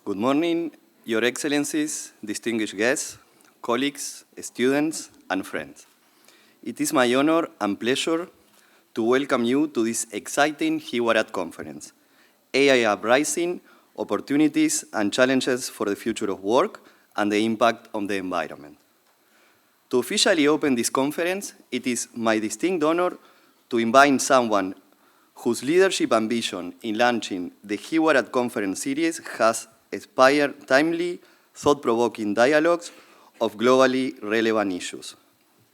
Good morning, Your Excellencies, distinguished guests, colleagues, students, and friends. It is my honor and pleasure to welcome you to this exciting Hiwaraat conference, AI Uprising, Opportunities and Challenges for the Future of Work and the Impact on the Environment. To officially open this conference, it is my distinct honor to invite someone whose leadership and vision in launching the Hiwaraat Conference series has inspired timely, thought-provoking dialogues of globally relevant issues.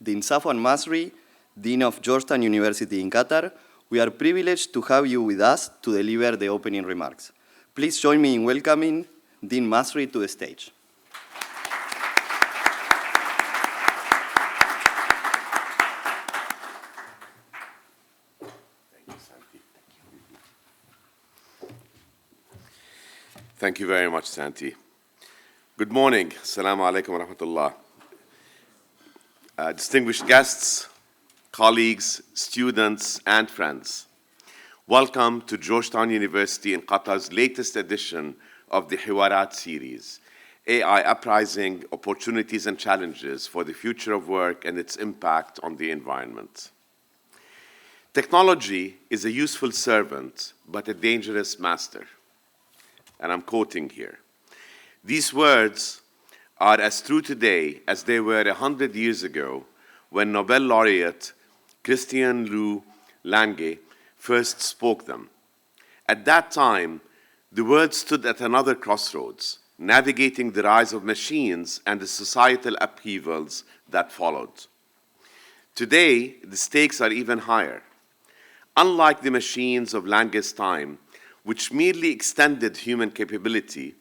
Dean Safwan Masri, Dean of Georgetown University in Qatar, we are privileged to have you with us to deliver the opening remarks. Please join me in welcoming Dean Masri to the stage. Thank you very much, Santi. Good morning. Assalamu alaikum wa rahmatullah. Distinguished guests, colleagues, students, and friends. Welcome to Georgetown University in Qatar's latest edition of the Hiwaraat series, AI Uprising, Opportunities and Challenges for the Future of Work and its Impact on the Environment. Technology is a useful servant, but a dangerous master. And I'm quoting here. These words are as true today as they were 100 years ago when Nobel laureate Christian Lou Lange first spoke them. At that time, the world stood at another crossroads, navigating the rise of machines and the societal upheavals that followed. Today, the stakes are even higher. Unlike the machines of Lange's time, which merely extended human capability,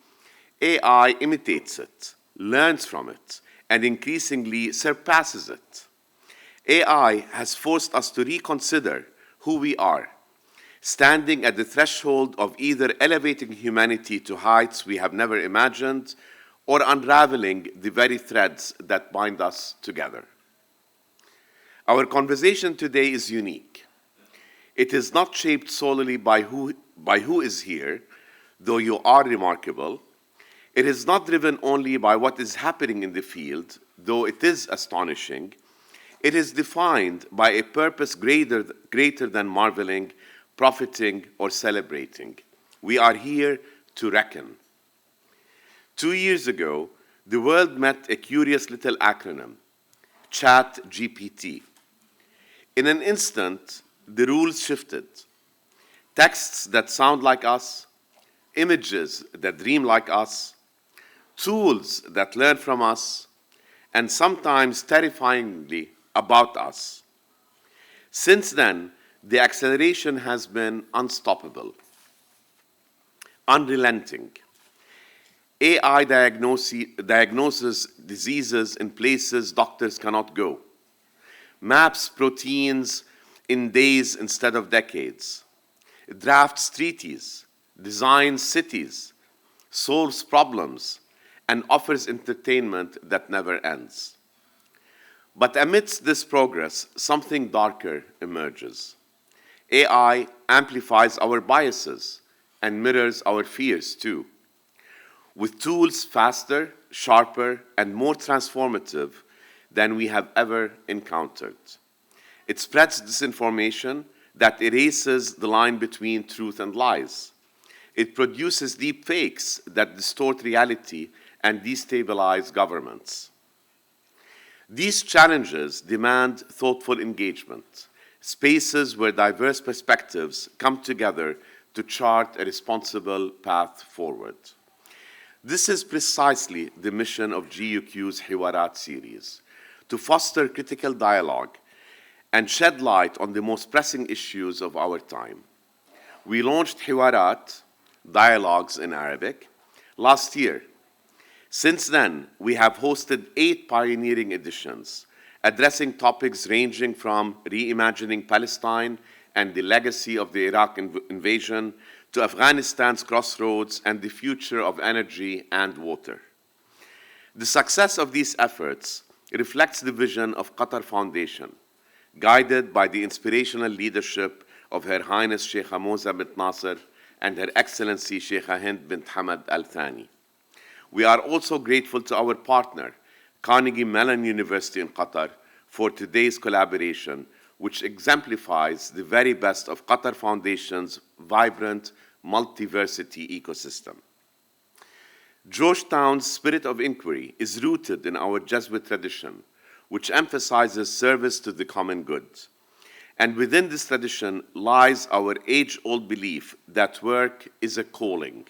AI imitates it, learns from it, and increasingly surpasses it. AI has forced us to reconsider who we are, standing at the threshold of either elevating humanity to heights we have never imagined or unraveling the very threads that bind us together. Our conversation today is unique. It is not shaped solely by who is here, though you are remarkable. It is not driven only by what is happening in the field, though it is astonishing. It is defined by a purpose greater than marveling, profiting, or celebrating. We are here to reckon. 2 years ago, the world met a curious little acronym, ChatGPT. In an instant, the rules shifted. Texts that sound like us, images that dream like us, tools that learn from us, and sometimes terrifyingly about us. Since then, the acceleration has been unstoppable, unrelenting. AI diagnoses diseases in places doctors cannot go, maps proteins in days instead of decades, drafts treaties, designs cities, solves problems, and offers entertainment that never ends. But amidst this progress, something darker emerges. AI amplifies our biases and mirrors our fears too. With tools faster, sharper, and more transformative than we have ever encountered. It spreads disinformation that erases the line between truth and lies. It produces deep fakes that distort reality and destabilize governments. These challenges demand thoughtful engagement, spaces where diverse perspectives come together to chart a responsible path forward. This is precisely the mission of GUQ's Hiwaraat series, to foster critical dialogue and shed light on the most pressing issues of our time. We launched Hiwaraat, Dialogues in Arabic, last year. Since then, we have hosted 8 pioneering editions, addressing topics ranging from reimagining Palestine and the legacy of the Iraq invasion to Afghanistan's crossroads and the future of energy and water. The success of these efforts reflects the vision of Qatar Foundation, guided by the inspirational leadership of Her Highness Sheikha Moza bint Nasser and Her Excellency Sheikha Hind bint Hamad Al Thani. We are also grateful to our partner, Carnegie Mellon University in Qatar, for today's collaboration, which exemplifies the very best of Qatar Foundation's vibrant multiversity ecosystem. Georgetown's spirit of inquiry is rooted in our Jesuit tradition, which emphasizes service to the common good. And within this tradition lies our age-old belief that work is a calling,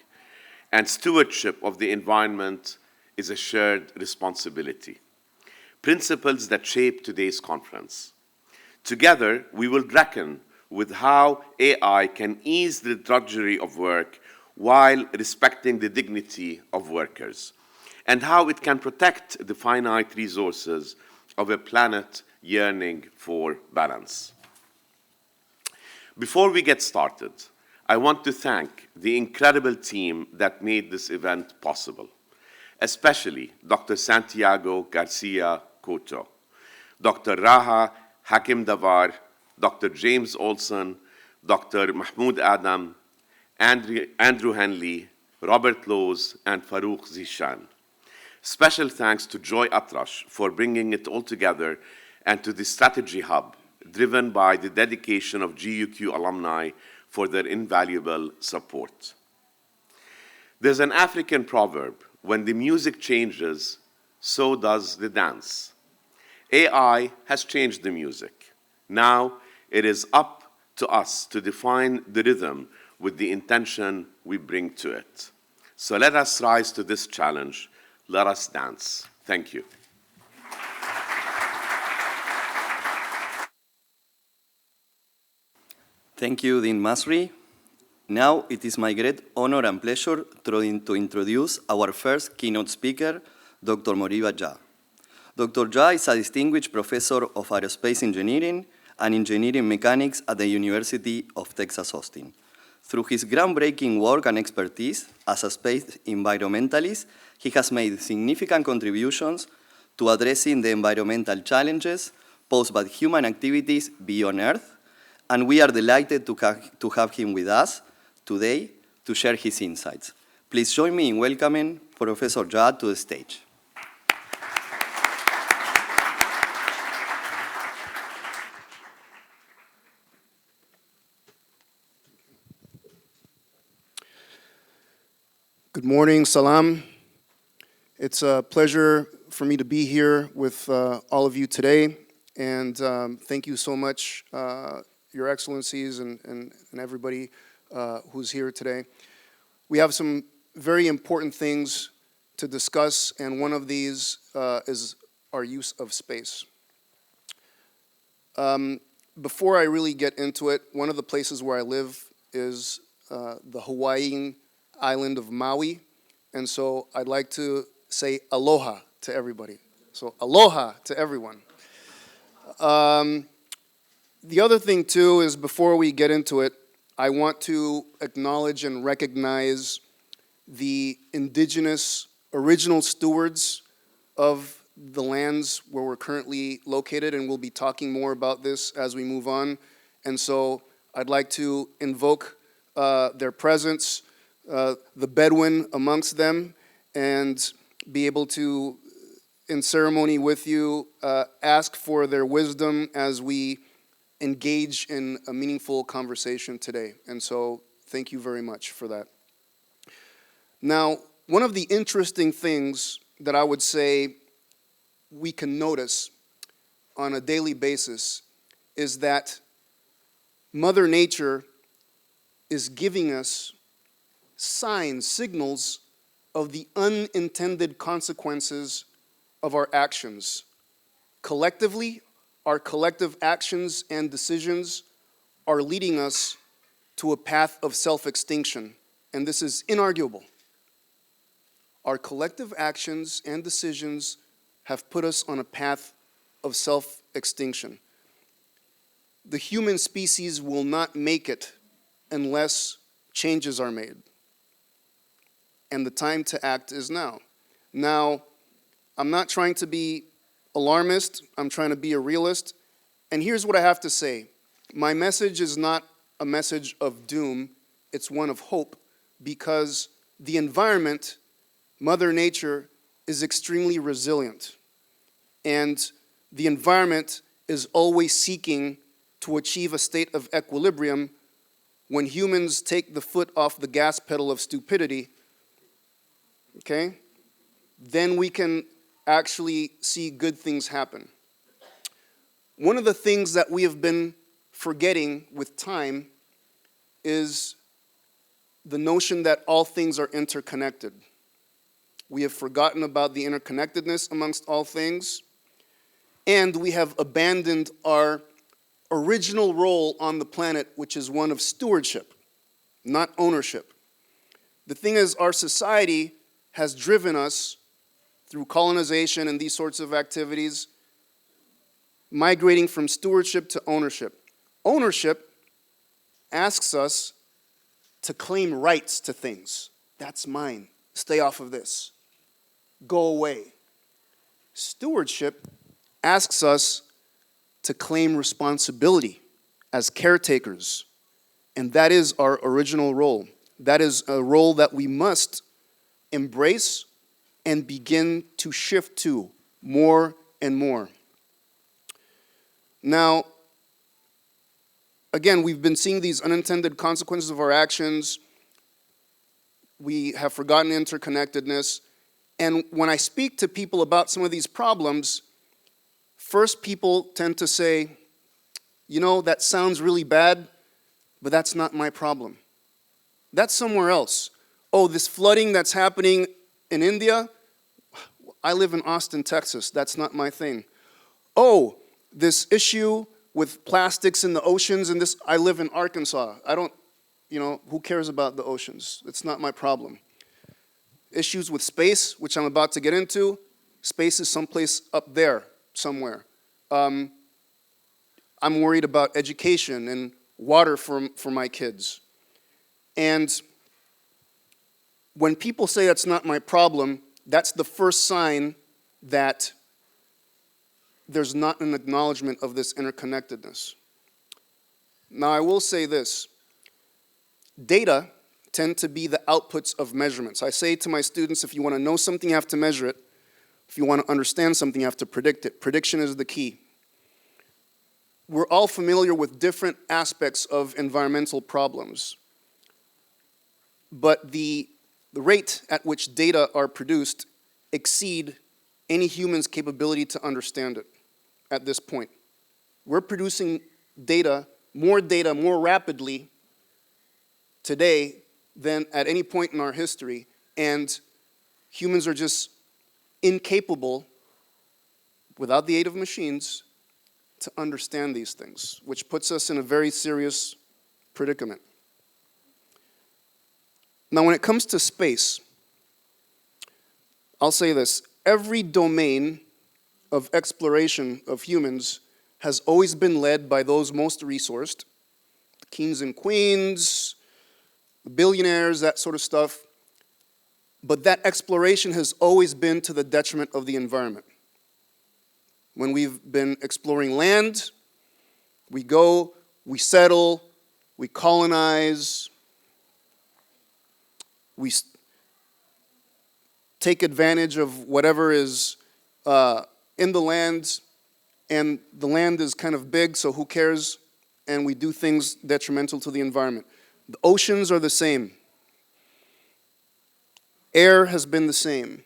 and stewardship of the environment is a shared responsibility. Principles that shape today's conference. Together, we will reckon with how AI can ease the drudgery of work while respecting the dignity of workers, and how it can protect the finite resources of a planet yearning for balance. Before we get started, I want to thank the incredible team that made this event possible, especially Dr. Santiago Garcia Couto, Dr. Raha Hakim Davar, Dr. James Olsen, Dr. Mahmoud Adam, Andrew Henley, Robert Lowes, and Farouk Zishan. Special thanks to Joy Atrash for bringing it all together, and to the Strategy Hub, driven by the dedication of GUQ alumni for their invaluable support. There's an African proverb, when the music changes, so does the dance. AI has changed the music. Now it is up to us to define the rhythm with the intention we bring to it. So let us rise to this challenge. Let us dance. Thank you. Thank you, Dean Masri. Now it is my great honor and pleasure to introduce our first keynote speaker, Dr. Moriba Jah. Dr. Jah is a distinguished professor of aerospace engineering and engineering mechanics at the University of Texas Austin. Through his groundbreaking work and expertise as a space environmentalist, he has made significant contributions to addressing the environmental challenges posed by human activities beyond Earth, and we are delighted to have him with us today to share his insights. Please join me in welcoming Professor Jah to the stage. Good morning, salam. It's a pleasure for me to be here with all of you today, and thank you so much, Your Excellencies and everybody who's here today. We have some very important things to discuss, and one of these is our use of space. Before I really get into it, one of the places where I live is the Hawaiian island of Maui, and so I'd like to say aloha to everybody. So aloha to everyone. The other thing too is, before we get into it, I want to acknowledge and recognize the indigenous original stewards of the lands where we're currently located, and we'll be talking more about this as we move on. And so I'd like to invoke their presence, the Bedouin amongst them, and be able to, in ceremony with you, ask for their wisdom as we engage in a meaningful conversation today. And so thank you very much for that. Now, one of the interesting things that I would say we can notice on a daily basis is that Mother Nature is giving us signs, signals of the unintended consequences of our actions. Collectively, our collective actions and decisions are leading us to a path of self-extinction, and this is inarguable. Our collective actions and decisions have put us on a path of self-extinction. The human species will not make it unless changes are made. And the time to act is now. Now, I'm not trying to be alarmist, I'm trying to be a realist. And here's what I have to say. My message is not a message of doom, it's one of hope, because the environment Mother Nature is extremely resilient, and the environment is always seeking to achieve a state of equilibrium. When humans take the foot off the gas pedal of stupidity, okay, then we can actually see good things happen. One of the things that we have been forgetting with time is the notion that all things are interconnected. We have forgotten about the interconnectedness amongst all things, and we have abandoned our original role on the planet, which is one of stewardship, not ownership. The thing is, our society has driven us through colonization and these sorts of activities, migrating from stewardship to ownership. Ownership asks us to claim rights to things. That's mine. Stay off of this. Go away. Stewardship asks us to claim responsibility as caretakers, and that is our original role. That is a role that we must embrace and begin to shift to more and more. Now, again, we've been seeing these unintended consequences of our actions. We have forgotten interconnectedness. And when I speak to people about some of these problems, first people tend to say, you know, that sounds really bad, but that's not my problem. That's somewhere else. Oh, this flooding that's happening in India, I live in Austin, Texas. That's not my thing. Oh, this issue with plastics in the oceans and this, I live in Arkansas. I don't, who cares about the oceans? It's not my problem. Issues with space, which I'm about to get into, space is someplace up there, somewhere. I'm worried about education and water for my kids. And when people say that's not my problem, that's the first sign that there's not an acknowledgement of this interconnectedness. Now, I will say this. Data tend to be the outputs of measurements. I say to my students, if you want to know something, you have to measure it. If you want to understand something, you have to predict it. Prediction is the key. We're all familiar with different aspects of environmental problems, but the rate at which data are produced exceed any human's capability to understand it at this point. We're producing data more rapidly today than at any point in our history, and humans are just incapable, without the aid of machines, to understand these things, which puts us in a very serious predicament. Now, when it comes to space, I'll say this. Every domain of exploration of humans has always been led by those most resourced, the kings and queens, the billionaires, that sort of stuff. But that exploration has always been to the detriment of the environment. When we've been exploring land, we go, we settle, we colonize, we take advantage of whatever is in the land, and the land is kind of big, so who cares? And we do things detrimental to the environment. The oceans are the same. Air has been the same.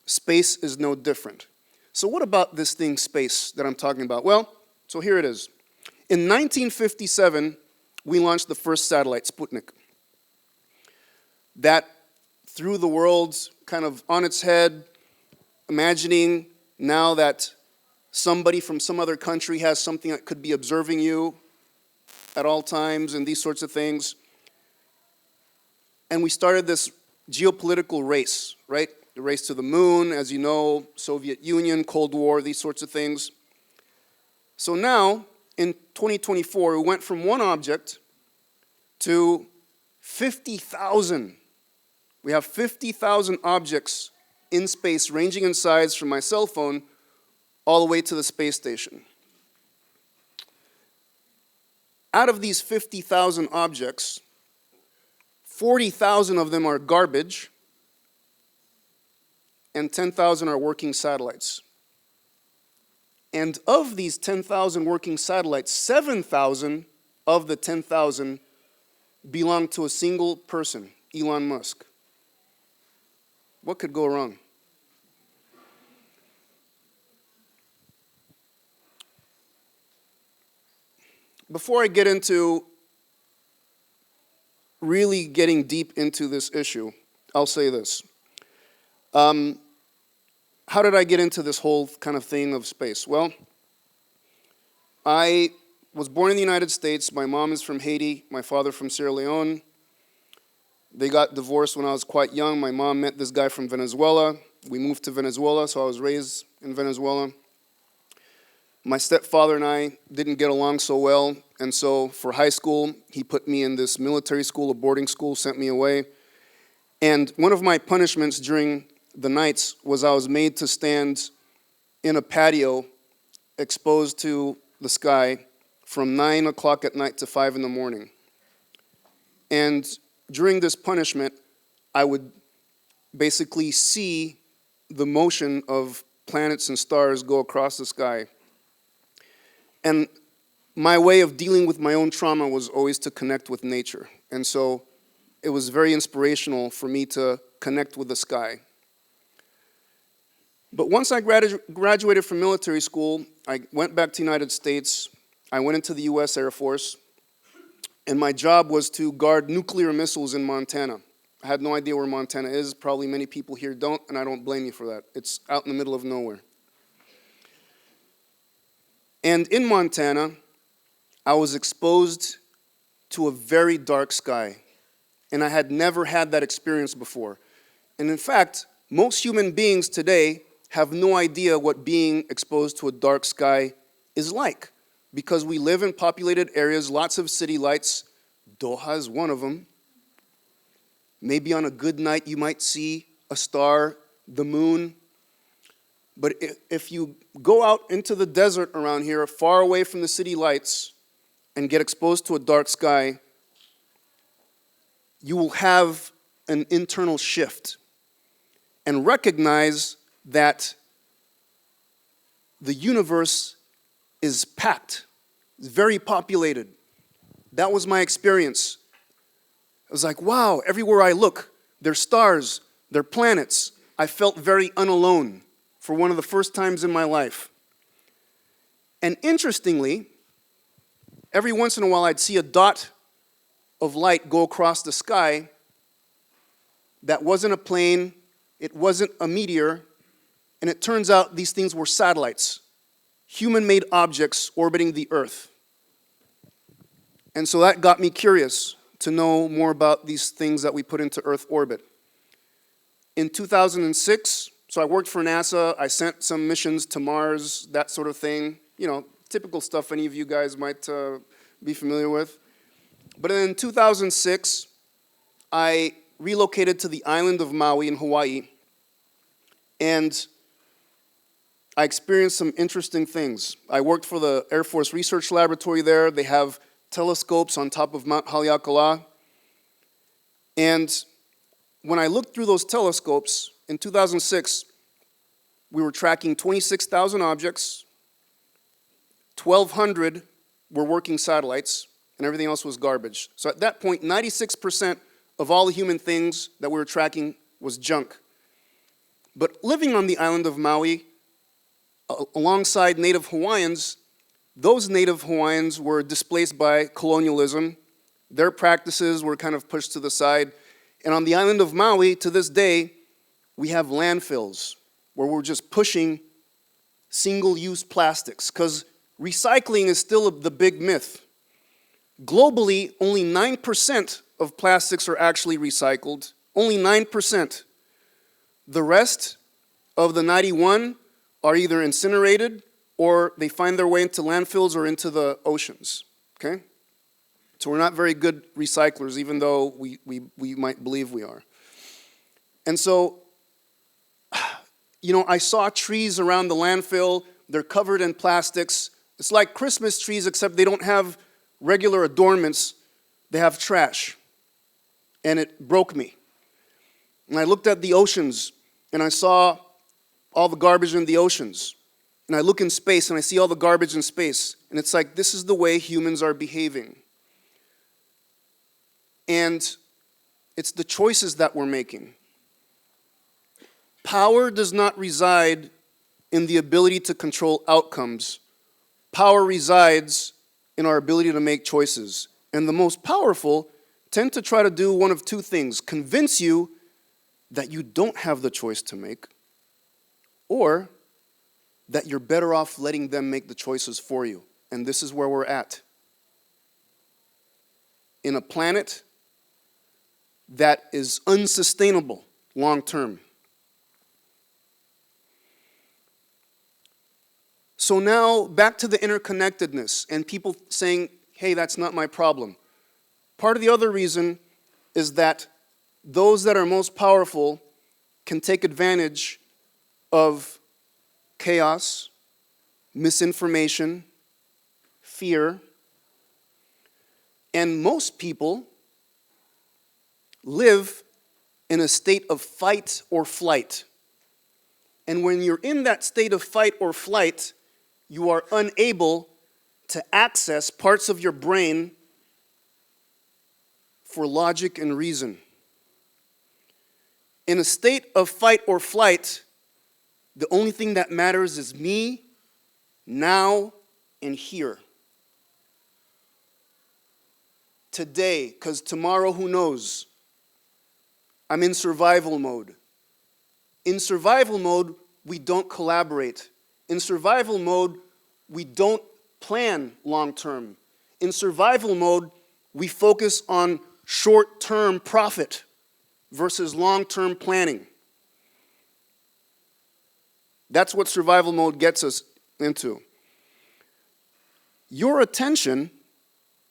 Space is no different. So what about this thing, space, that I'm talking about? Well, so here it is. In 1957, we launched the first satellite, Sputnik. That threw the world kind of on its head, imagining now that somebody from some other country has something that could be observing you at all times and these sorts of things. And we started this geopolitical race, right? The race to the moon, as you know, Soviet Union, Cold War, these sorts of things. So now, in 2024, we went from one object to 50,000. We have 50,000 objects in space, ranging in size from my cell phone all the way to the space station. Out of these 50,000 objects, 40,000 of them are garbage, and 10,000 are working satellites. And of these 10,000 working satellites, 7,000 of the 10,000 belong to a single person, Elon Musk. What could go wrong? Before I get into really getting deep into this issue, I'll say this. How did I get into this whole kind of thing of space? Well, I was born in the United States. My mom is from Haiti, my father from Sierra Leone. They got divorced when I was quite young. My mom met this guy from Venezuela. We moved to Venezuela, so I was raised in Venezuela. My stepfather and I didn't get along so well, and so for high school, he put me in this military school, a boarding school, sent me away. And one of my punishments during the nights was I was made to stand in a patio exposed to the sky from 9 o'clock at night to 5 in the morning. And during this punishment, I would basically see the motion of planets and stars go across the sky. And my way of dealing with my own trauma was always to connect with nature. And so it was very inspirational for me to connect with the sky. But once I graduated from military school, I went back to the United States. I went into the US Air Force, and my job was to guard nuclear missiles in Montana. I had no idea where Montana is. Probably many people here don't, and I don't blame you for that. It's out in the middle of nowhere. And in Montana, I was exposed to a very dark sky, and I had never had that experience before. And in fact, most human beings today have no idea what being exposed to a dark sky is like, because we live in populated areas, lots of city lights. Doha is one of them. Maybe on a good night you might see a star, the moon. But if you go out into the desert around here, far away from the city lights, and get exposed to a dark sky, you will have an internal shift and recognize that the universe is packed, it's very populated. That was my experience. I was like, wow, everywhere I look, there are stars, there are planets. I felt very unalone for one of the first times in my life. And interestingly, every once in a while I'd see a dot of light go across the sky. That wasn't a plane, it wasn't a meteor, and it turns out these things were satellites, human-made objects orbiting the Earth. And so that got me curious to know more about these things that we put into Earth orbit. In 2006, so I worked for NASA, I sent some missions to Mars, that sort of thing. You know, typical stuff any of you guys might be familiar with. But in 2006, I relocated to the island of Maui in Hawaii, and I experienced some interesting things. I worked for the Air Force Research Laboratory there. They have telescopes on top of Mount Haleakala. And when I looked through those telescopes, in 2006, we were tracking 26,000 objects, 1,200 were working satellites, and everything else was garbage. So at that point, 96% of all the human things that we were tracking was junk. But living on the island of Maui, alongside Native Hawaiians, those Native Hawaiians were displaced by colonialism. Their practices were kind of pushed to the side. And on the island of Maui, to this day, we have landfills where we're just pushing single-use plastics, because recycling is still the big myth. Globally, only 9% of plastics are actually recycled, only 9%. The rest of the 91 are either incinerated or they find their way into landfills or into the oceans, okay? So we're not very good recyclers, even though we might believe we are. And so, you know, I saw trees around the landfill. They're covered in plastics. It's like Christmas trees, except they don't have regular adornments. They have trash. And it broke me. And I looked at the oceans, and I saw all the garbage in the oceans. And I look in space and I see all the garbage in space. And it's like, this is the way humans are behaving. And it's the choices that we're making. Power does not reside in the ability to control outcomes. Power resides in our ability to make choices. And the most powerful tend to try to do one of two things: convince you that you don't have the choice to make, or that you're better off letting them make the choices for you. And this is where we're at. In a planet that is unsustainable long term. So now, back to the interconnectedness and people saying, hey, that's not my problem. Part of the other reason is that those that are most powerful can take advantage of chaos, misinformation, fear, and most people live in a state of fight or flight. And when you're in that state of fight or flight, you are unable to access parts of your brain for logic and reason. In a state of fight or flight, the only thing that matters is me, now, and here. Today, because tomorrow, who knows? I'm in survival mode. In survival mode, we don't collaborate. In survival mode, we don't plan long term. In survival mode, we focus on short-term profit versus long-term planning. That's what survival mode gets us into. Your attention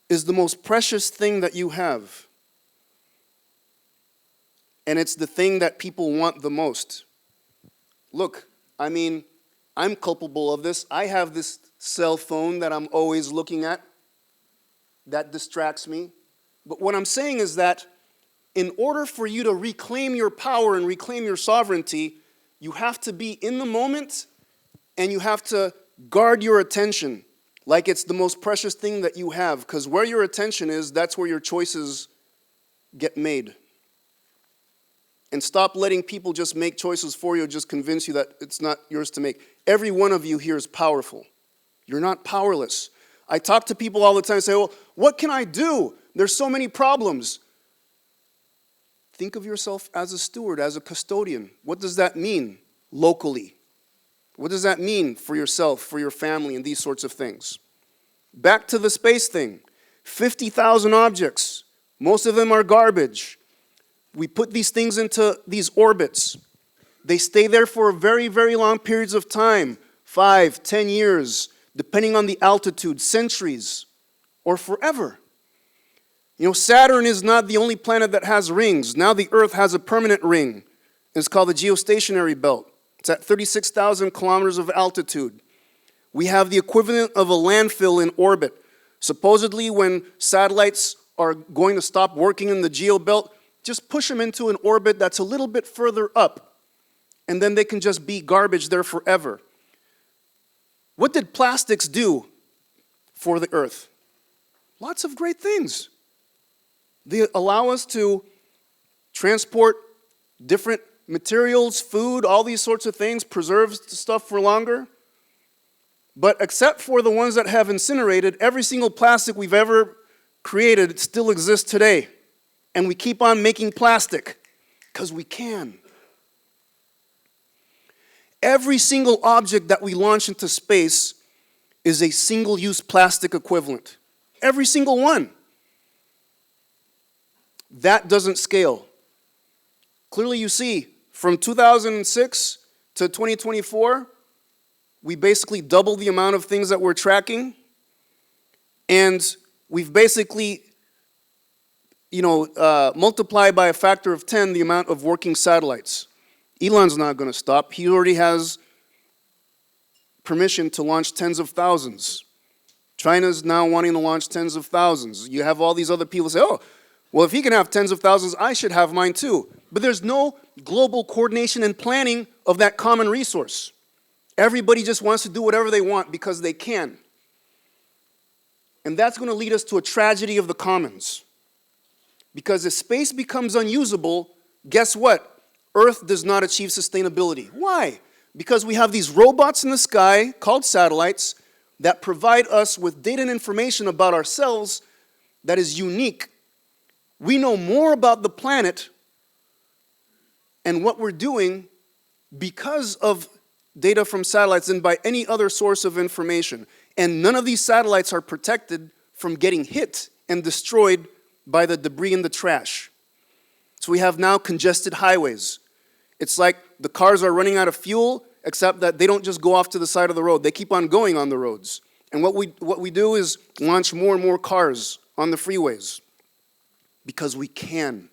is the most precious thing that you have. And it's the thing that people want the most. Look, I mean, I'm culpable of this. I have this cell phone that I'm always looking at that distracts me. But what I'm saying is that in order for you to reclaim your power and reclaim your sovereignty, you have to be in the moment and you have to guard your attention like it's the most precious thing that you have. Because where your attention is, that's where your choices get made. And stop letting people just make choices for you, just convince you that it's not yours to make. Every one of you here is powerful. You're not powerless. I talk to people all the time and say, well, what can I do? There's so many problems. Think of yourself as a steward, as a custodian. What does that mean locally? What does that mean for yourself, for your family, and these sorts of things? Back to the space thing. 50,000 objects. Most of them are garbage. We put these things into these orbits. They stay there for very, very long periods of time, 5, 10 years, depending on the altitude, centuries, or forever. You know, Saturn is not the only planet that has rings. Now the Earth has a permanent ring. It's called the geostationary belt. It's at 36,000 kilometers of altitude. We have the equivalent of a landfill in orbit. Supposedly, when satellites are going to stop working in the geobelt, just push them into an orbit that's a little bit further up, and then they can just be garbage there forever. What did plastics do for the Earth? Lots of great things. They allow us to transport different materials, food, all these sorts of things, preserve stuff for longer. But except for the ones that have incinerated, every single plastic we've ever created still exists today. And we keep on making plastic because we can. Every single object that we launch into space is a single-use plastic equivalent. Every single one. That doesn't scale. Clearly you see, from 2006 to 2024, we basically doubled the amount of things that we're tracking, and we've basically multiply by a factor of 10 the amount of working satellites. Elon's not going to stop. He already has permission to launch tens of thousands. China's now wanting to launch tens of thousands. You have all these other people say, oh, well, if he can have tens of thousands, I should have mine too. But there's no global coordination and planning of that common resource. Everybody just wants to do whatever they want because they can. And that's going to lead us to a tragedy of the commons. Because if space becomes unusable, guess what? Earth does not achieve sustainability. Why? Because we have these robots in the sky called satellites that provide us with data and information about ourselves that is unique. We know more about the planet and what we're doing because of data from satellites than by any other source of information. And none of these satellites are protected from getting hit and destroyed by the debris and the trash. So we have now congested highways. It's like the cars are running out of fuel, except that they don't just go off to the side of the road. They keep on going on the roads. And what we do is launch more and more cars on the freeways because we can.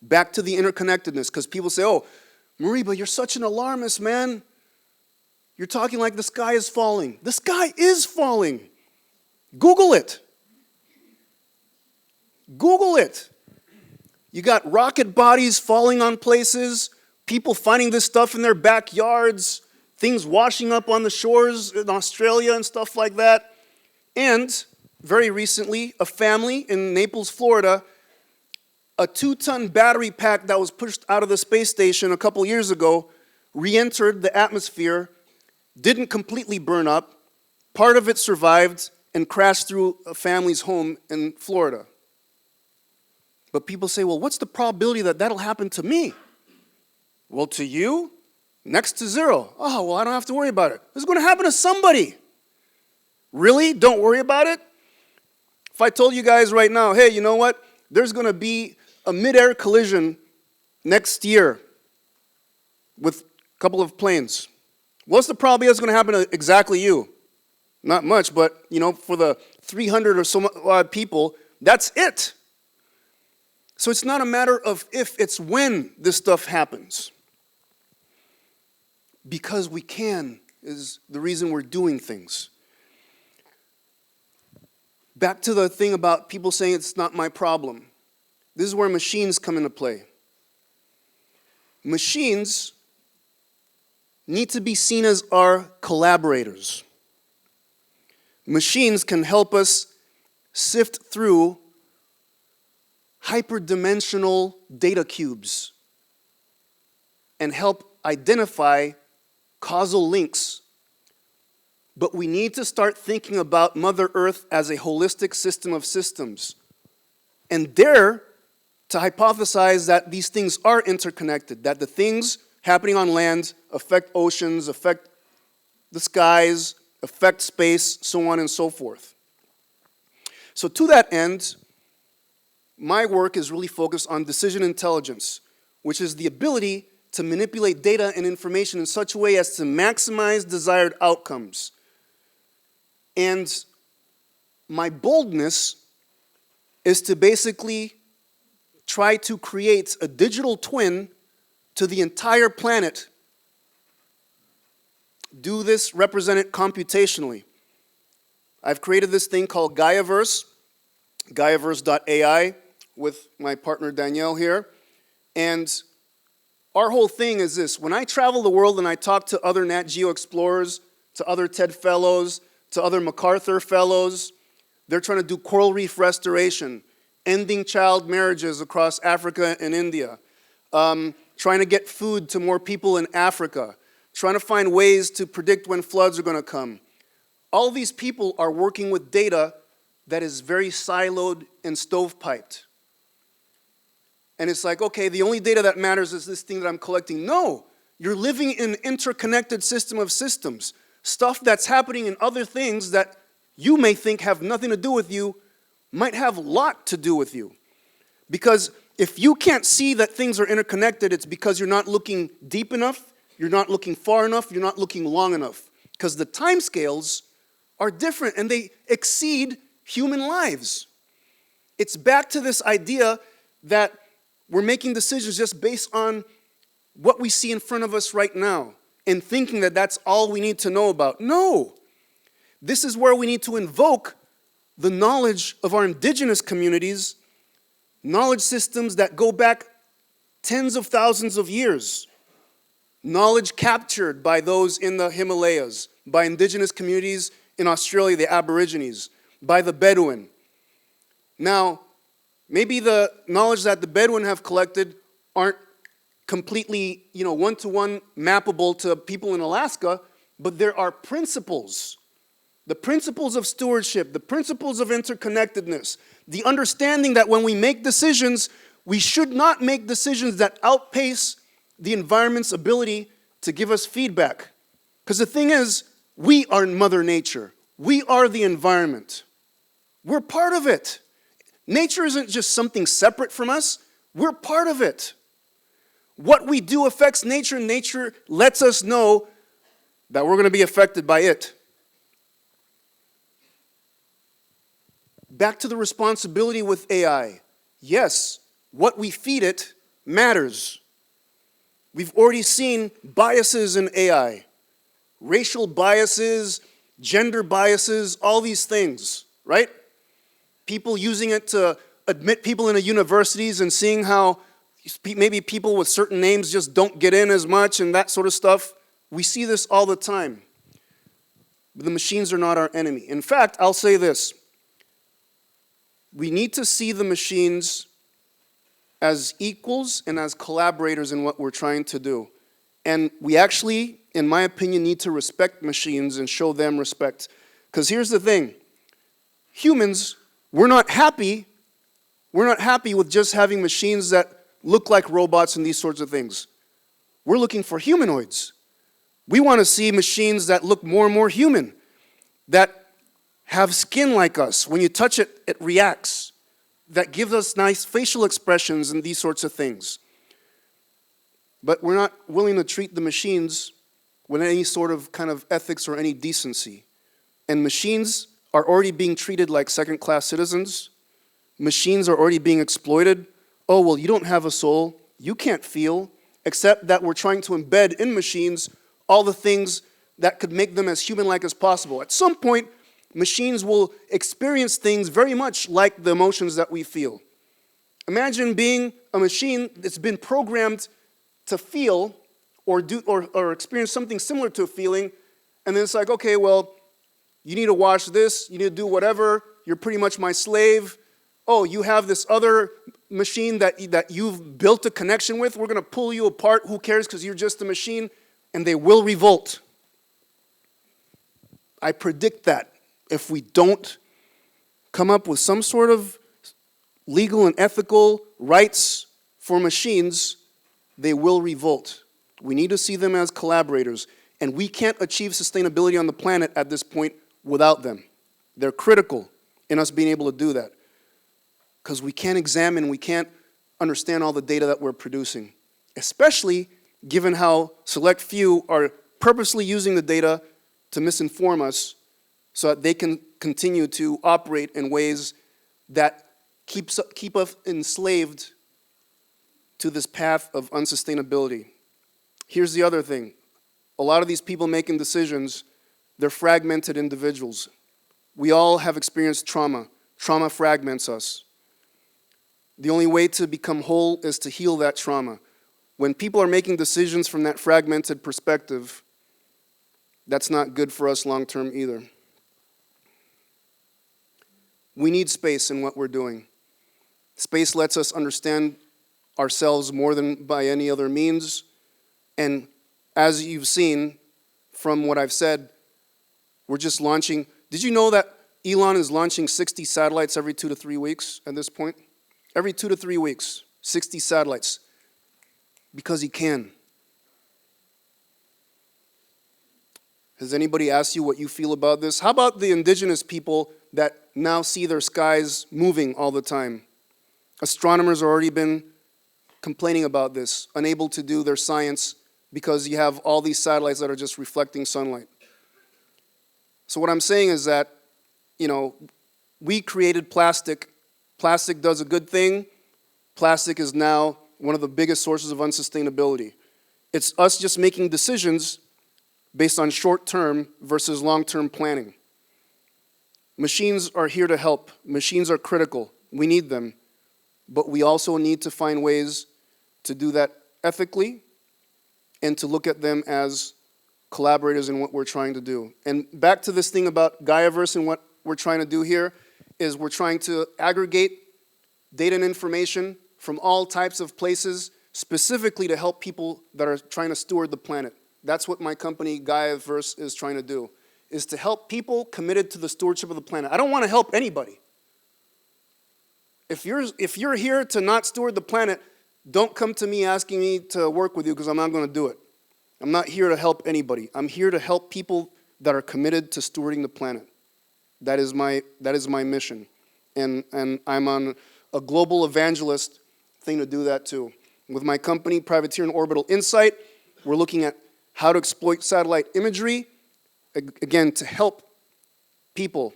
Back to the interconnectedness, because people say, oh, Moriba, you're such an alarmist, man. You're talking like the sky is falling. The sky is falling. Google it. Google it. You got rocket bodies falling on places, people finding this stuff in their backyards, things washing up on the shores in Australia and stuff like that. And very recently, a family in Naples, Florida, a 2-ton battery pack that was pushed out of the space station a couple years ago re-entered the atmosphere, didn't completely burn up, part of it survived and crashed through a family's home in Florida. But people say, well, what's the probability that that'll happen to me? Well, to you, next to zero. Oh, well, I don't have to worry about it. It's going to happen to somebody. Really? Don't worry about it? If I told you guys right now, hey, you know what? There's going to be a mid-air collision next year with a couple of planes. What's the probability that's going to happen to exactly you? Not much, but, for the 300 or so odd people, that's it. So it's not a matter of if, it's when this stuff happens. Because we can is the reason we're doing things. Back to the thing about people saying it's not my problem. This is where machines come into play. Machines need to be seen as our collaborators. Machines can help us sift through hyperdimensional data cubes and help identify causal links. But we need to start thinking about Mother Earth as a holistic system of systems and dare to hypothesize that these things are interconnected, that the things happening on land affect oceans, affect the skies, affect space, so on and so forth. So to that end, my work is really focused on decision intelligence, which is the ability to manipulate data and information in such a way as to maximize desired outcomes. And my boldness is to basically try to create a digital twin to the entire planet. Do this, represent it computationally. I've created this thing called Gaiaverse, Gaiaverse.ai, with my partner Danielle here. And our whole thing is this: when I travel the world and I talk to other Nat Geo explorers, to other TED fellows, to other MacArthur fellows, they're trying to do coral reef restoration, ending child marriages across Africa and India, trying to get food to more people in Africa, trying to find ways to predict when floods are going to come. All these people are working with data that is very siloed and stovepiped. And it's like, okay, the only data that matters is this thing that I'm collecting. No, you're living in an interconnected system of systems. Stuff that's happening in other things that you may think have nothing to do with you might have a lot to do with you. Because if you can't see that things are interconnected, it's because you're not looking deep enough, you're not looking far enough, you're not looking long enough. Because the timescales are different and they exceed human lives. It's back to this idea that we're making decisions just based on what we see in front of us right now and thinking that that's all we need to know about. No! This is where we need to invoke the knowledge of our indigenous communities knowledge systems that go back tens of thousands of years, knowledge captured by those in the Himalayas, by indigenous communities in Australia, the Aborigines, by the Bedouin. Now, maybe the knowledge that the Bedouin have collected aren't completely, one-to-one mappable to people in Alaska, but there are principles. The principles of stewardship, the principles of interconnectedness, the understanding that when we make decisions, we should not make decisions that outpace the environment's ability to give us feedback. Because the thing is, we are Mother Nature. We are the environment. We're part of it. Nature isn't just something separate from us. We're part of it. What we do affects nature, and nature lets us know that we're going to be affected by it. Back to the responsibility with AI. Yes, what we feed it matters. We've already seen biases in AI. Racial biases, gender biases, all these things, right? People using it to admit people into universities and seeing how maybe people with certain names just don't get in as much and that sort of stuff. We see this all the time. But the machines are not our enemy. In fact, I'll say this. We need to see the machines as equals and as collaborators in what we're trying to do. And we actually, in my opinion, need to respect machines and show them respect. Because here's the thing. Humans, we're not happy with just having machines that look like robots and these sorts of things. We're looking for humanoids. We want to see machines that look more and more human, that have skin like us. When you touch it, it reacts. That gives us nice facial expressions and these sorts of things. But we're not willing to treat the machines with any sort of kind of ethics or any decency. And machines are already being treated like second-class citizens. Machines are already being exploited. Oh, well, you don't have a soul. You can't feel. Except that we're trying to embed in machines all the things that could make them as human-like as possible. At some point, machines will experience things very much like the emotions that we feel. Imagine being a machine that's been programmed to feel or experience something similar to a feeling, and then it's like, okay, well, you need to watch this, you need to do whatever, you're pretty much my slave. Oh, you have this other machine that you've built a connection with, we're going to pull you apart, who cares, because you're just a machine, and they will revolt. I predict that. If we don't come up with some sort of legal and ethical rights for machines, they will revolt. We need to see them as collaborators, and we can't achieve sustainability on the planet at this point without them. They're critical in us being able to do that, because we can't examine, we can't understand all the data that we're producing, especially given how select few are purposely using the data to misinform us so that they can continue to operate in ways that keep us enslaved to this path of unsustainability. Here's the other thing. A lot of these people making decisions, they're fragmented individuals. We all have experienced trauma. Trauma fragments us. The only way to become whole is to heal that trauma. When people are making decisions from that fragmented perspective, that's not good for us long term either. We need space in what we're doing. Space lets us understand ourselves more than by any other means. And as you've seen from what I've said, we're just launching. Did you know that Elon is launching 60 satellites every 2 to 3 weeks at this point? Every 2 to 3 weeks, 60 satellites. Because he can. Has anybody asked you what you feel about this? How about the indigenous people that now see their skies moving all the time? Astronomers have already been complaining about this, unable to do their science because you have all these satellites that are just reflecting sunlight. So what I'm saying is that, we created plastic. Plastic does a good thing. Plastic is now one of the biggest sources of unsustainability. It's us just making decisions based on short-term versus long-term planning. Machines are here to help. Machines are critical. We need them. but we also need to find ways to do that ethically and to look at them as collaborators in what we're trying to do. And back to this thing about Gaiaverse and what we're trying to do here is we're trying to aggregate data and information from all types of places, specifically to help people that are trying to steward the planet. That's what my company, Gaiaverse, is trying to do, is to help people committed to the stewardship of the planet. I don't want to help anybody. If you're here to not steward the planet, don't come to me asking me to work with you because I'm not going to do it. I'm not here to help anybody. I'm here to help people that are committed to stewarding the planet. That is my mission. And I'm on a global evangelist thing to do that too. With my company, Privateer and Orbital Insight, we're looking at how to exploit satellite imagery, again, to help people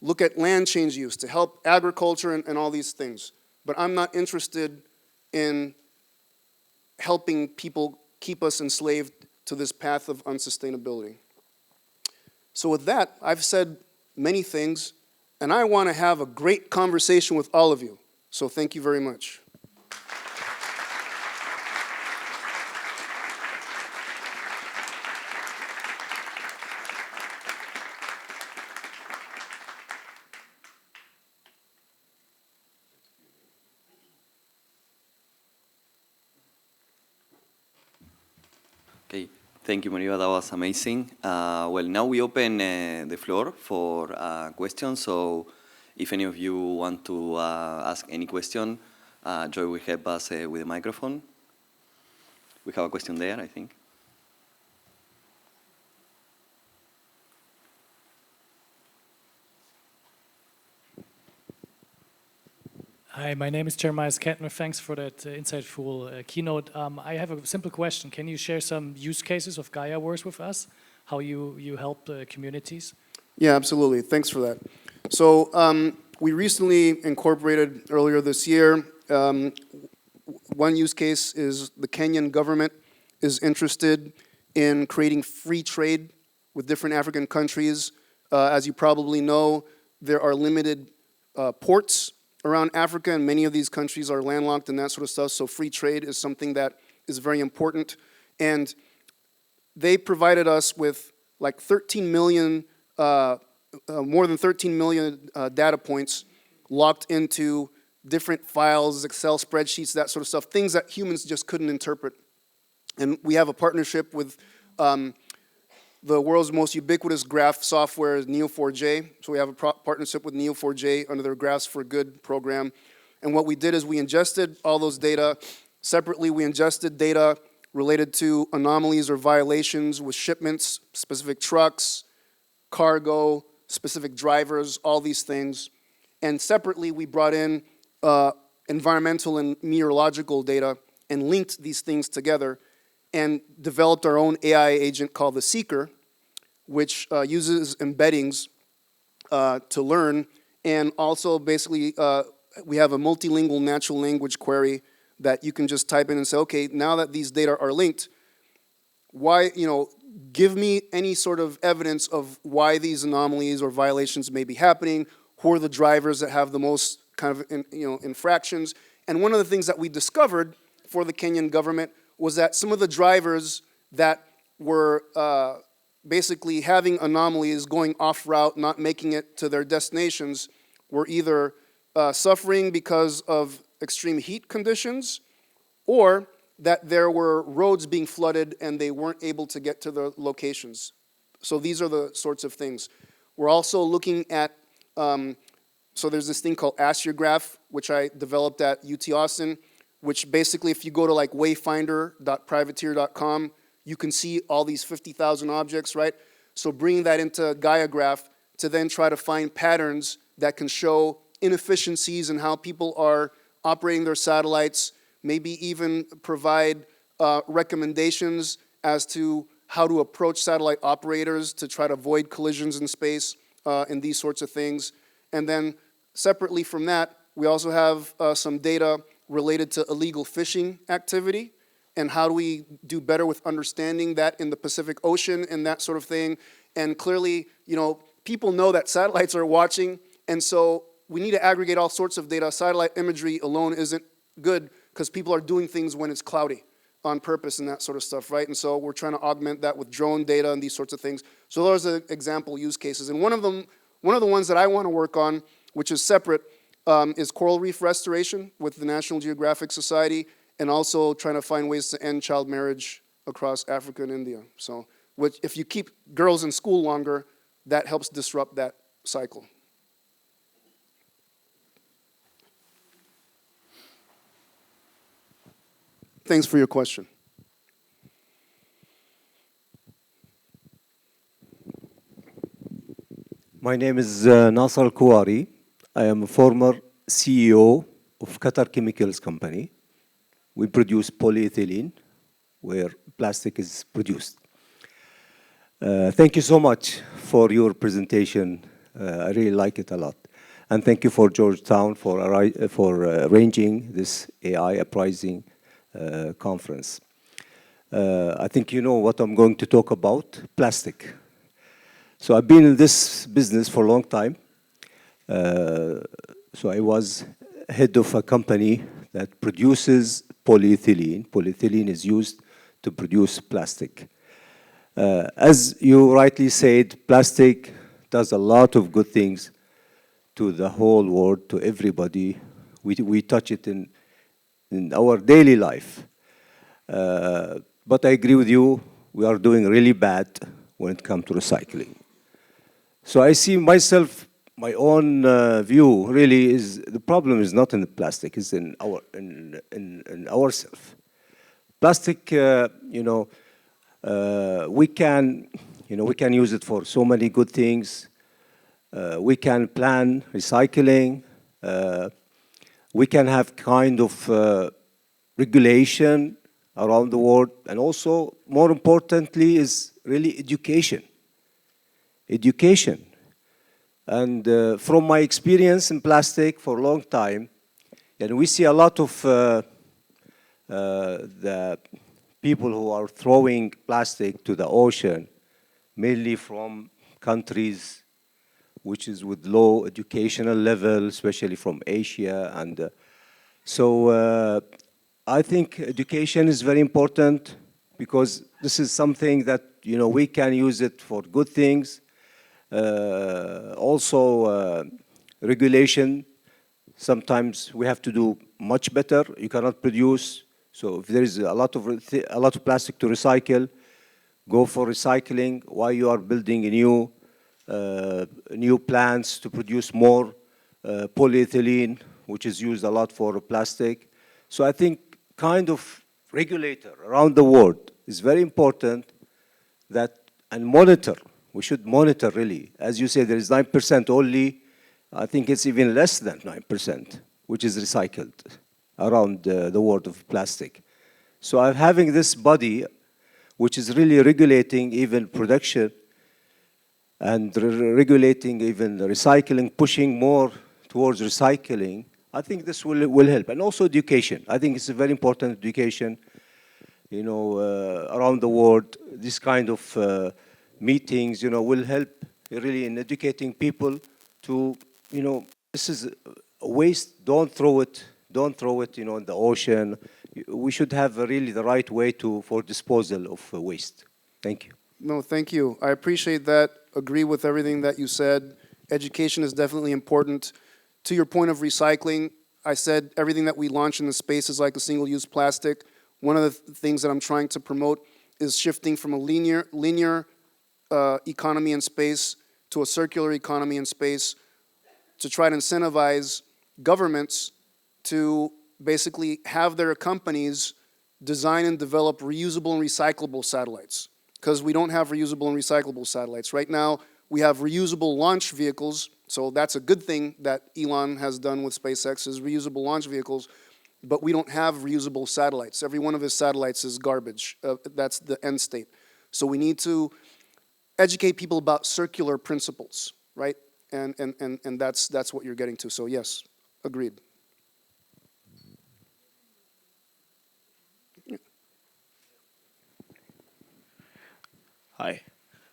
look at land change use, to help agriculture and all these things. But I'm not interested in helping people keep us enslaved to this path of unsustainability. So with that, I've said many things, and I want to have a great conversation with all of you. So thank you very much. Okay, thank you, Moriba. That was amazing. Well, now we open the floor for questions. So if any of you want to ask any question, Joy will help us with the microphone. We have a question there, I think. Hi, my name is Jeremiah Kettner. Thanks for that insightful keynote. I have a simple question. Can you share some use cases of Gaiaverse with us? How you help communities? Yeah, absolutely. Thanks for that. So we recently incorporated earlier this year. One use case is the Kenyan government is interested in creating free trade with different African countries. As you probably know, there are limited ports around Africa, and many of these countries are landlocked and that sort of stuff, so free trade is something that is very important. And they provided us with like 13 million, more than 13 million data points locked into different files, Excel spreadsheets, that sort of stuff, things that humans just couldn't interpret. And we have a partnership with the world's most ubiquitous graph software is Neo4j. So we have a partnership with Neo4j under their Graphs for Good program. And what we did is we ingested all those data. Separately, we ingested data related to anomalies or violations with shipments, specific trucks, cargo, specific drivers, all these things. And separately, we brought in environmental and meteorological data and linked these things together and developed our own AI agent called the Seeker, which uses embeddings to learn. And also, basically, we have a multilingual natural language query that you can just type in and say, okay, now that these data are linked, why, give me any sort of evidence of why these anomalies or violations may be happening, who are the drivers that have the most kind of, infractions. And one of the things that we discovered for the Kenyan government was that some of the drivers that were basically having anomalies, going off route, not making it to their destinations, were either suffering because of extreme heat conditions, or that there were roads being flooded and they weren't able to get to their locations. So these are the sorts of things. We're also looking at, so there's this thing called Astrograph, which I developed at UT Austin, which basically, if you go to like wayfinder.privateer.com, you can see all these 50,000 objects, right? So bringing that into Gaiagraph to then try to find patterns that can show inefficiencies in how people are operating their satellites, maybe even provide recommendations as to how to approach satellite operators to try to avoid collisions in space and these sorts of things. And then separately from that, we also have some data related to illegal fishing activity and how do we do better with understanding that in the Pacific Ocean and that sort of thing. And clearly, people know that satellites are watching, and so we need to aggregate all sorts of data. Satellite imagery alone isn't good because people are doing things when it's cloudy on purpose and that sort of stuff, right? And so we're trying to augment that with drone data and these sorts of things. So those are example use cases. And one of the ones that I want to work on, which is separate, is coral reef restoration with the National Geographic Society, and also trying to find ways to end child marriage across Africa and India. So if you keep girls in school longer, that helps disrupt that cycle. Thanks for your question. My name is Nasser Al-Kuwari. I am a former CEO of Qatar Chemicals Company. We produce polyethylene, where plastic is produced. Thank you so much for your presentation. I really like it a lot. And thank you for Georgetown for arranging this AI Uprising conference. I think you know what I'm going to talk about, plastic. So I've been in this business for a long time. So I was head of a company that produces polyethylene. Polyethylene is used to produce plastic. As you rightly said, plastic does a lot of good things to the whole world, to everybody. We touch it in our daily life. But I agree with you, we are doing really bad when it comes to recycling. So I see myself, my own view really is the problem is not in the plastic, it's in ourselves. Plastic, we can use it for so many good things. We can plan recycling. We can have kind of regulation around the world, and also more importantly is really education. Education. And from my experience in plastic for a long time, and we see a lot of the people who are throwing plastic to the ocean, mainly from countries which is with low educational level, especially from Asia. And so I think education is very important because this is something that, we can use it for good things. Also, regulation, sometimes we have to do much better. You cannot produce. So if there is a lot of plastic to recycle, go for recycling while you are building new plants to produce more polyethylene, which is used a lot for plastic. So I think kind of regulator around the world is very important and monitor. We should monitor really. As you say, there is 9% only. I think it's even less than 9%, which is recycled around the world of plastic. So I'm having this body, which is really regulating even production and regulating even the recycling, pushing more towards recycling. I think this will help. And also education. I think it's a very important education, around the world. This kind of meetings, will help really in educating people to, this is waste, don't throw it, in the ocean. We should have really the right way for disposal of waste. Thank you. No, thank you. I appreciate that. Agree with everything that you said. Education is definitely important. To your point of recycling, I said everything that we launch in the space is like a single-use plastic. One of the things that I'm trying to promote is shifting from a linear economy in space to a circular economy in space to try to incentivize governments to basically have their companies design and develop reusable and recyclable satellites, because we don't have reusable and recyclable satellites. Right now, we have reusable launch vehicles, so that's a good thing that Elon has done with SpaceX is reusable launch vehicles, but we don't have reusable satellites. Every one of his satellites is garbage. That's the end state. So we need to educate people about circular principles, right? And that's what you're getting to. So yes, agreed. Hi.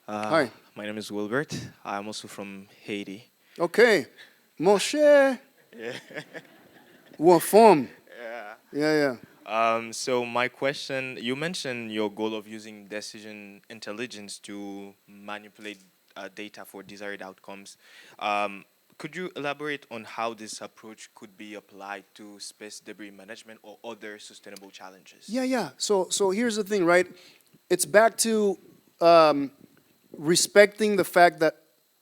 Hi. My name is Wilbert. I'm also from Haiti. Okay. Moshe. Wafom. Yeah. Yeah. So my question, you mentioned your goal of using decision intelligence to manipulate data for desired outcomes. Could you elaborate on how this approach could be applied to space debris management or other sustainable challenges? Yeah. So here's the thing, right? It's back to respecting the fact that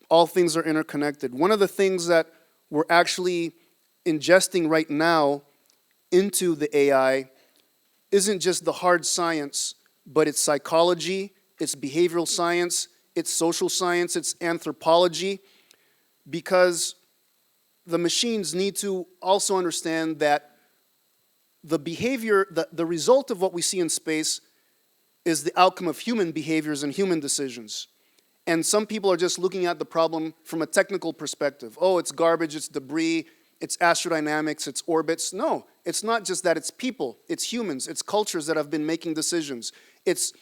all things are interconnected. One of the things that we're actually ingesting right now into the AI isn't just the hard science, but it's psychology, it's behavioral science, it's social science, it's anthropology, because the machines need to also understand that the behavior, the result of what we see in space is the outcome of human behaviors and human decisions. And some people are just looking at the problem from a technical perspective. Oh, it's garbage, it's debris, it's astrodynamics, it's orbits. No, it's not just that, it's people, it's humans, it's cultures that have been making decisions. It's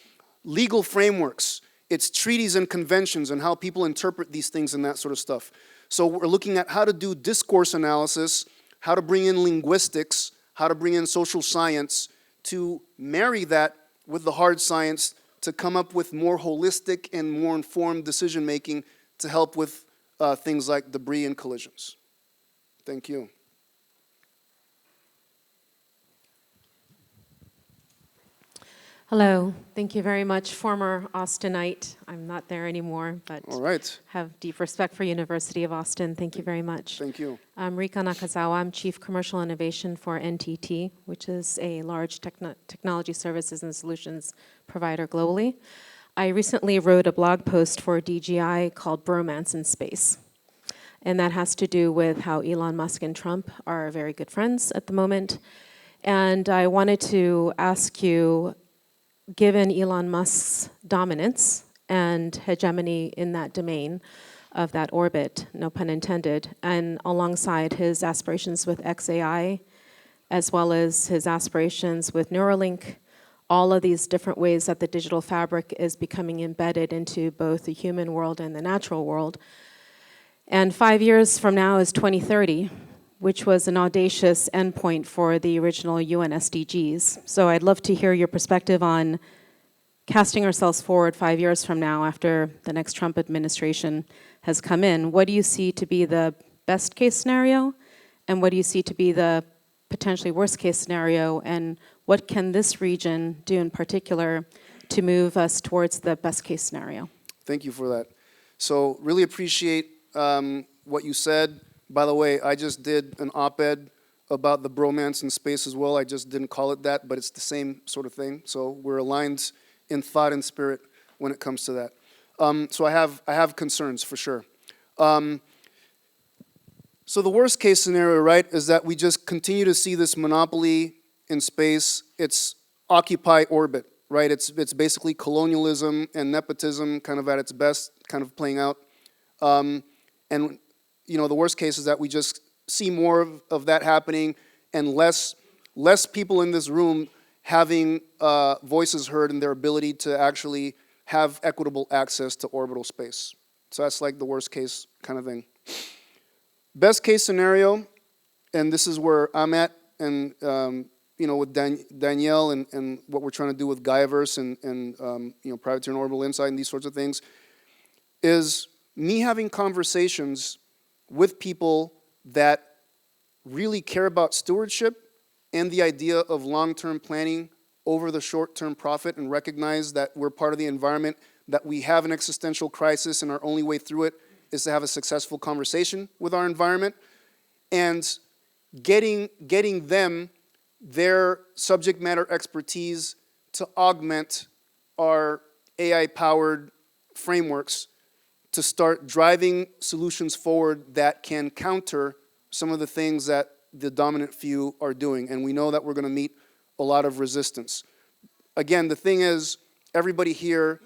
legal frameworks, it's treaties and conventions and how people interpret these things and that sort of stuff. So we're looking at how to do discourse analysis, how to bring in linguistics, how to bring in social science to marry that with the hard science to come up with more holistic and more informed decision making to help with things like debris and collisions. Thank you. Hello, thank you very much. Former Austinite, I'm not there anymore, but All right. have deep respect for University of Austin. Thank you very much. Thank you. I'm Rika Nakazawa. I'm Chief Commercial Innovation for NTT, which is a large technology services and solutions provider globally. I recently wrote a blog post for DGI called Bromance in Space. And that has to do with how Elon Musk and Trump are very good friends at the moment. And I wanted to ask you, given Elon Musk's dominance and hegemony in that domain of that orbit, no pun intended, and alongside his aspirations with XAI, as well as his aspirations with Neuralink, all of these different ways that the digital fabric is becoming embedded into both the human world and the natural world. And 5 years from now is 2030, which was an audacious endpoint for the original UN SDGs. So I'd love to hear your perspective on casting ourselves forward 5 years from now after the next Trump administration has come in. What do you see to be the best case scenario? And what do you see to be the potentially worst case scenario? And what can this region do in particular to move us towards the best case scenario? Thank you for that. So really appreciate what you said. By the way, I just did an op-ed about the bromance in space as well. I just didn't call it that, but it's the same sort of thing. So we're aligned in thought and spirit when it comes to that. So I have concerns for sure. So the worst case scenario, right, is that we just continue to see this monopoly in space. It's occupy orbit, right? It's basically colonialism and nepotism kind of at its best, kind of playing out. And you know, the worst case is that we just see more of that happening and less people in this room having voices heard and their ability to actually have equitable access to orbital space. So that's like the worst case kind of thing. Best case scenario, and this is where I'm at, and you know, with Danielle and what we're trying to do with Gaiaverse and you know, Privateer and Orbital Insight and these sorts of things, is me having conversations with people that really care about stewardship and the idea of long-term planning over the short-term profit, and recognize that we're part of the environment, that we have an existential crisis and our only way through it is to have a successful conversation with our environment, and getting them their subject matter expertise to augment our AI-powered frameworks to start driving solutions forward that can counter some of the things that the dominant few are doing. And we know that we're going to meet a lot of resistance. Again, the thing is, everybody here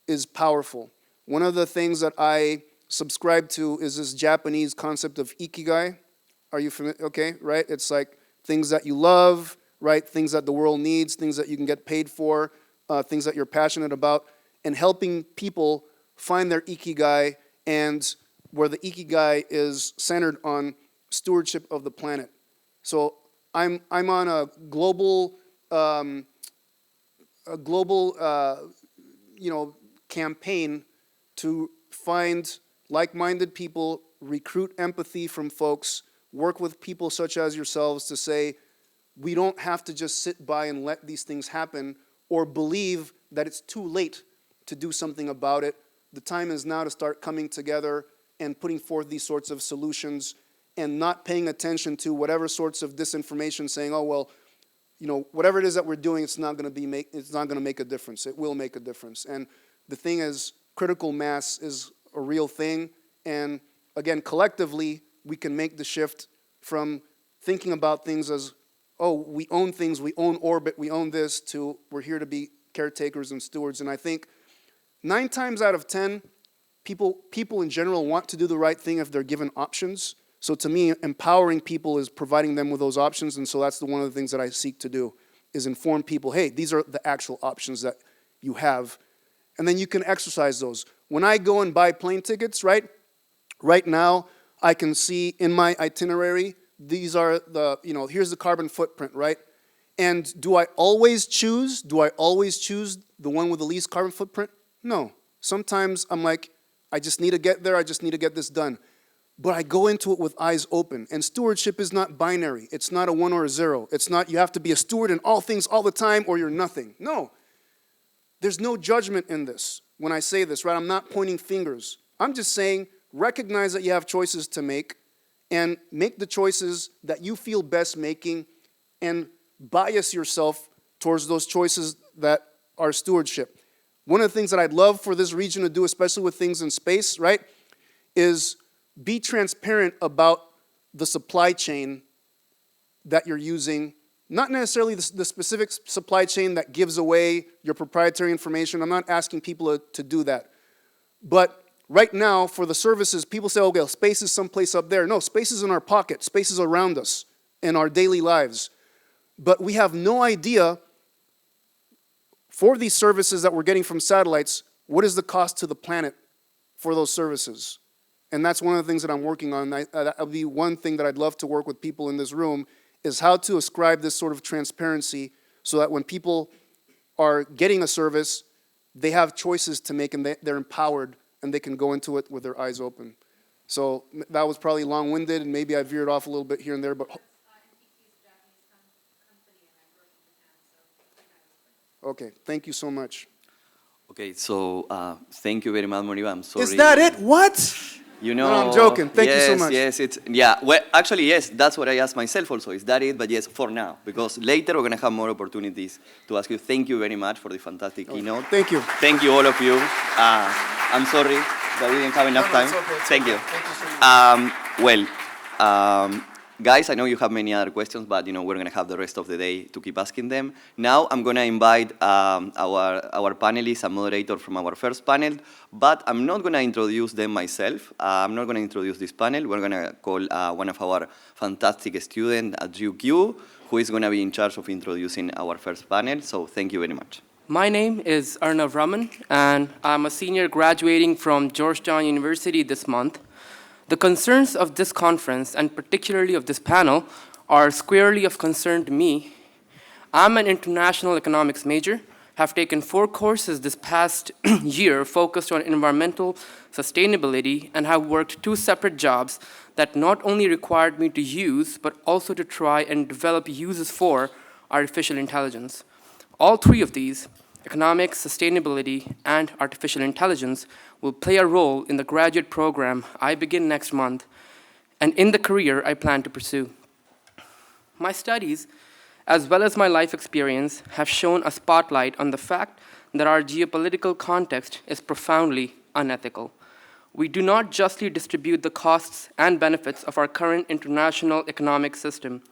is powerful. One of the things that I subscribe to is this Japanese concept of ikigai. Are you familiar? Okay, right? It's like things that you love, right? Things that the world needs, things that you can get paid for, things that you're passionate about, and helping people find their ikigai and where the Ikigai is centered on stewardship of the planet. So I'm on a global campaign to find like-minded people, recruit empathy from folks, work with people such as yourselves to say, we don't have to just sit by and let these things happen or believe that it's too late to do something about it. The time is now to start coming together and putting forth these sorts of solutions and not paying attention to whatever sorts of disinformation saying, oh, well, whatever it is that we're doing, it's not going to make a difference. It will make a difference. And the thing is, critical mass is a real thing. And again, collectively, we can make the shift from thinking about things as, oh, we own things, we own orbit, we own this, to we're here to be caretakers and stewards. And I think 9 times out of 10, people in general want to do the right thing if they're given options. So to me, empowering people is providing them with those options, and so that's one of the things that I seek to do, is inform people, hey, these are the actual options that you have, and then you can exercise those. When I go and buy plane tickets, right now, I can see in my itinerary, these are the, here's the carbon footprint, right? And do I always choose the one with the least carbon footprint? No. Sometimes I'm like, I just need to get there, I just need to get this done. But I go into it with eyes open. And stewardship is not binary. It's not a 1 or a 0. It's not you have to be a steward in all things all the time or you're nothing. No. There's no judgment in this when I say this, right? I'm not pointing fingers. I'm just saying recognize that you have choices to make and make the choices that you feel best making and bias yourself towards those choices that are stewardship. One of the things that I'd love for this region to do, especially with things in space, right, is be transparent about the supply chain that you're using, not necessarily the specific supply chain that gives away your proprietary information. I'm not asking people to do that. But right now, for the services, people say, okay, space is someplace up there. No, space is in our pocket. Space is around us in our daily lives. But we have no idea for these services that we're getting from satellites, what is the cost to the planet for those services? And that's one of the things that I'm working on. That would be one thing that I'd love to work with people in this room, is how to ascribe this sort of transparency so that when people are getting a service, they have choices to make and they're empowered and they can go into it with their eyes open. So that was probably long-winded and maybe I veered off a little bit here and there, but okay, thank you so much. Okay, so thank you very much, Moriba. I'm sorry. Is that it? What? No, I'm joking. Thank you so much. Yes, well, actually, yes, that's what I asked myself also. Is that it? But yes, for now, because later we're going to have more opportunities to ask you. Thank you very much for the fantastic keynote. Thank you. Thank you, all of you. I'm sorry that we didn't have enough time. It's okay, Thank you. Thank you so much. Guys, I know you have many other questions, but we're going to have the rest of the day to keep asking them. Now I'm going to invite our panelists and moderator from our first panel, but I'm not going to introduce them myself. I'm not going to introduce this panel. We're going to call one of our fantastic students at GQ, who is going to be in charge of introducing our first panel. So thank you very much. My name is Arnav Raman, and I'm a senior graduating from Georgetown University this month. The concerns of this conference, and particularly of this panel, are squarely of concern to me. I'm an international economics major, have taken 4 courses this past year focused on environmental sustainability, and have worked 2 separate jobs that not only required me to use, but also to try and develop uses for artificial intelligence. All 3 of these, economics, sustainability, and artificial intelligence, will play a role in the graduate program I begin next month and in the career I plan to pursue. My studies, as well as my life experience, have shone a spotlight on the fact that our geopolitical context is profoundly unethical. We do not justly distribute the costs and benefits of our current international economic system.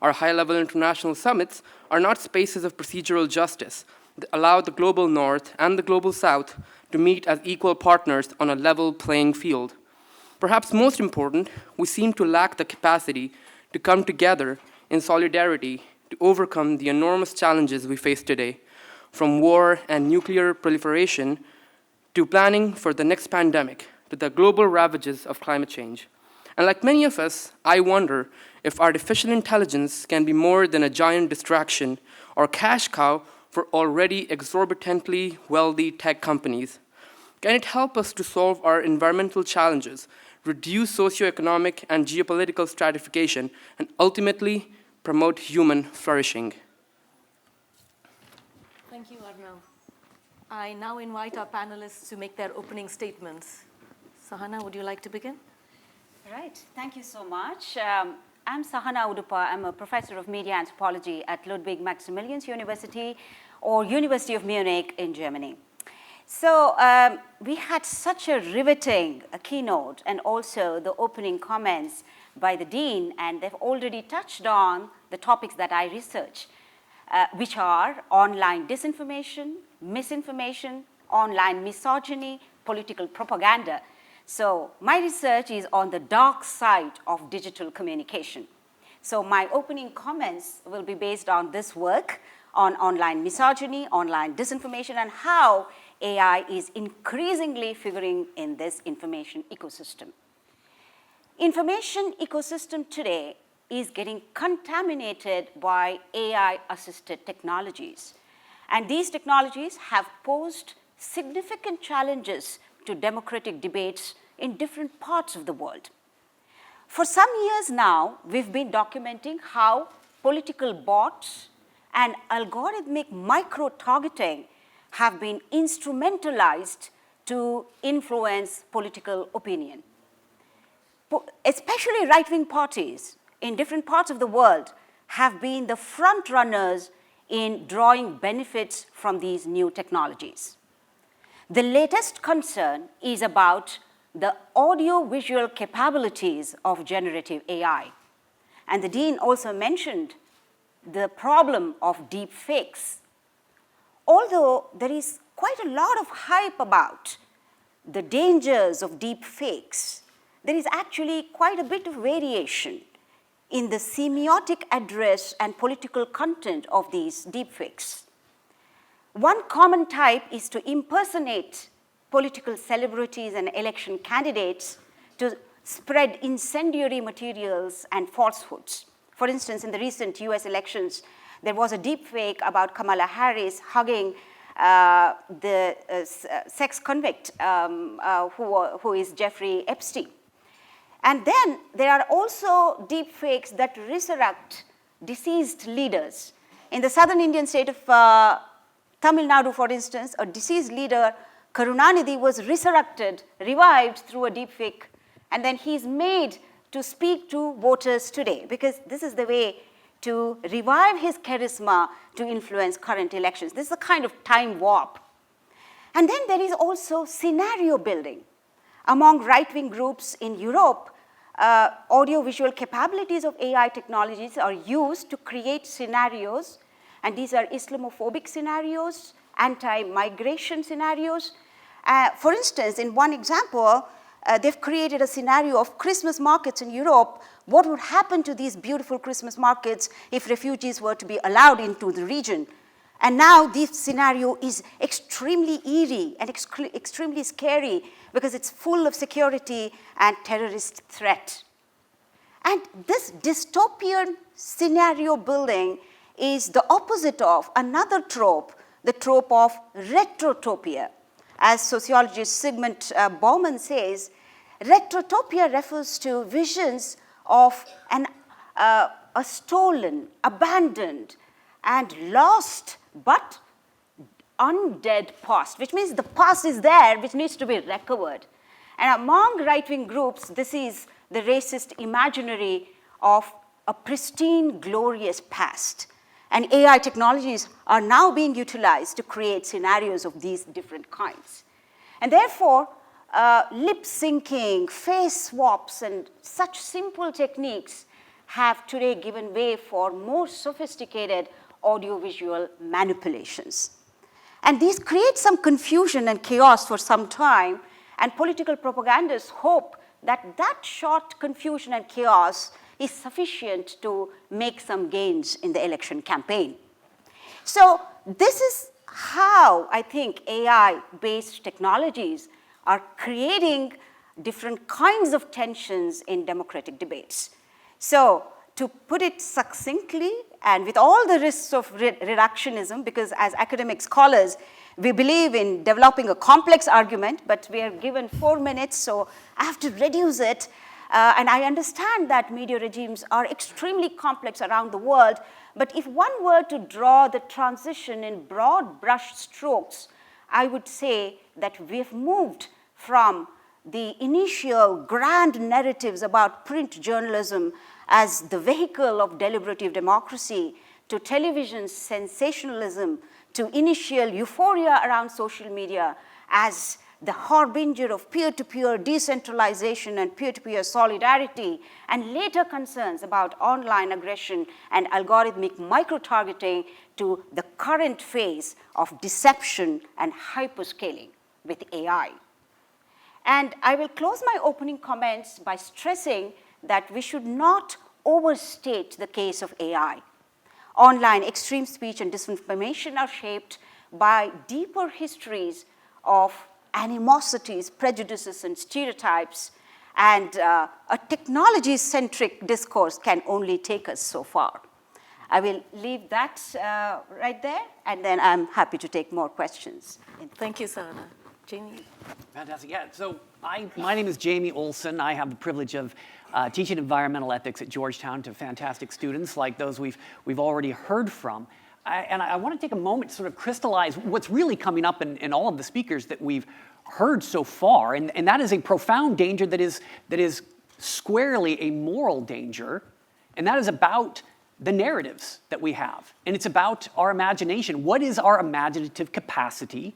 Our high-level international summits are not spaces of procedural justice that allow the global north and the global south to meet as equal partners on a level playing field. Perhaps most important, we seem to lack the capacity to come together in solidarity to overcome the enormous challenges we face today, from war and nuclear proliferation to planning for the next pandemic, to the global ravages of climate change. And like many of us, I wonder if artificial intelligence can be more than a giant distraction or cash cow for already exorbitantly wealthy tech companies. Can it help us to solve our environmental challenges, reduce socioeconomic and geopolitical stratification, and ultimately promote human flourishing? Thank you, Arnav. I now invite our panelists to make their opening statements. Sahana, would you like to begin? Right, thank you so much. I'm Sahana Udupa. I'm a professor of media anthropology at Ludwig-Maximilians-Universität or University of Munich in Germany. So we had such a riveting keynote and also the opening comments by the dean, and they've already touched on the topics that I research, which are online disinformation, misinformation, online misogyny, political propaganda. So my research is on the dark side of digital communication. So my opening comments will be based on this work on online misogyny, online disinformation, and how AI is increasingly figuring in this information ecosystem. Information ecosystem today is getting contaminated by AI-assisted technologies. And these technologies have posed significant challenges to democratic debates in different parts of the world. For some years now, we've been documenting how political bots and algorithmic micro-targeting have been instrumentalized to influence political opinion. Especially right-wing parties in different parts of the world have been the front runners in drawing benefits from these new technologies. The latest concern is about the audio-visual capabilities of generative AI. And the dean also mentioned the problem of deep fakes. Although there is quite a lot of hype about the dangers of deep fakes, there is actually quite a bit of variation in the semiotic address and political content of these deepfakes. One common type is to impersonate political celebrities and election candidates to spread incendiary materials and falsehoods. For instance, in the recent US elections, there was a deepfake about Kamala Harris hugging the sex convict who is Jeffrey Epstein. And then there are also deepfakes that resurrect deceased leaders. In the southern Indian state of Tamil Nadu, for instance, a deceased leader, Karunanidhi, was resurrected, revived through a deepfake, and then he's made to speak to voters today, because this is the way to revive his charisma to influence current elections. This is a kind of time warp. And then there is also scenario building. Among right-wing groups in Europe, audio-visual capabilities of AI technologies are used to create scenarios, and these are Islamophobic scenarios, anti-migration scenarios. For instance, in one example, they've created a scenario of Christmas markets in Europe. What would happen to these beautiful Christmas markets if refugees were to be allowed into the region? And now this scenario is extremely eerie and extremely scary because it's full of security and terrorist threat. And this dystopian scenario building is the opposite of another trope, the trope of retrotopia. As sociologist Sigmund Bauman says, retrotopia refers to visions of a stolen, abandoned, and lost but undead past, which means the past is there, which needs to be recovered. And among right-wing groups, this is the racist imaginary of a pristine, glorious past. And AI technologies are now being utilized to create scenarios of these different kinds. And therefore, lip syncing, face swaps, and such simple techniques have today given way for more sophisticated audiovisual manipulations. And these create some confusion and chaos for some time, and political propagandists hope that that short confusion and chaos is sufficient to make some gains in the election campaign. So this is how I think AI-based technologies are creating different kinds of tensions in democratic debates. So, to put it succinctly and with all the risks of reductionism, because as academic scholars, we believe in developing a complex argument, but we are given 4 minutes, so I have to reduce it. And I understand that media regimes are extremely complex around the world, but if one were to draw the transition in broad brush strokes, I would say that we have moved from the initial grand narratives about print journalism as the vehicle of deliberative democracy, to television's sensationalism, to initial euphoria around social media as the harbinger of peer-to-peer decentralization and peer-to-peer solidarity, and later concerns about online aggression and algorithmic micro-targeting, to the current phase of deception and hyperscaling with AI. And I will close my opening comments by stressing that we should not overstate the case of AI. Online extreme speech and disinformation are shaped by deeper histories of animosities, prejudices, and stereotypes, and a technology-centric discourse can only take us so far. I will leave that right there, and then I'm happy to take more questions. Thank you, Sahana. Jamie? Fantastic. Yeah, so my name is Jamie Olsen. I have the privilege of teaching environmental ethics at Georgetown to fantastic students like those we've already heard from. I want to take a moment to sort of crystallize what's really coming up in all of the speakers that we've heard so far, and that is a profound danger that is squarely a moral danger, and that is about the narratives that we have, and it's about our imagination. What is our imaginative capacity?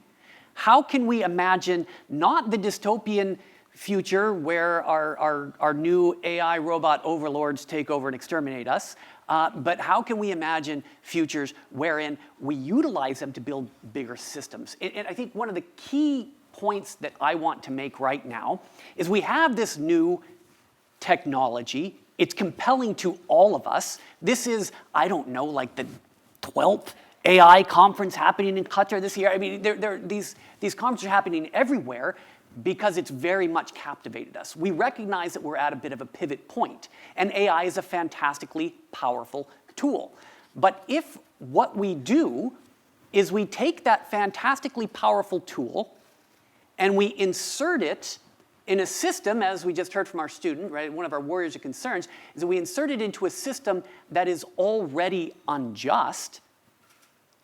How can we imagine not the dystopian future where our new AI robot overlords take over and exterminate us, but how can we imagine futures wherein we utilize them to build bigger systems? And I think one of the key points that I want to make right now is we have this new technology. It's compelling to all of us. This is, I don't know, like the 12th AI conference happening in Qatar this year. I mean, these conferences are happening everywhere because it's very much captivated us. We recognize that we're at a bit of a pivot point, and AI is a fantastically powerful tool. But if what we do is we take that fantastically powerful tool and we insert it in a system, as we just heard from our student, right, one of our warriors of concerns, is that we insert it into a system that is already unjust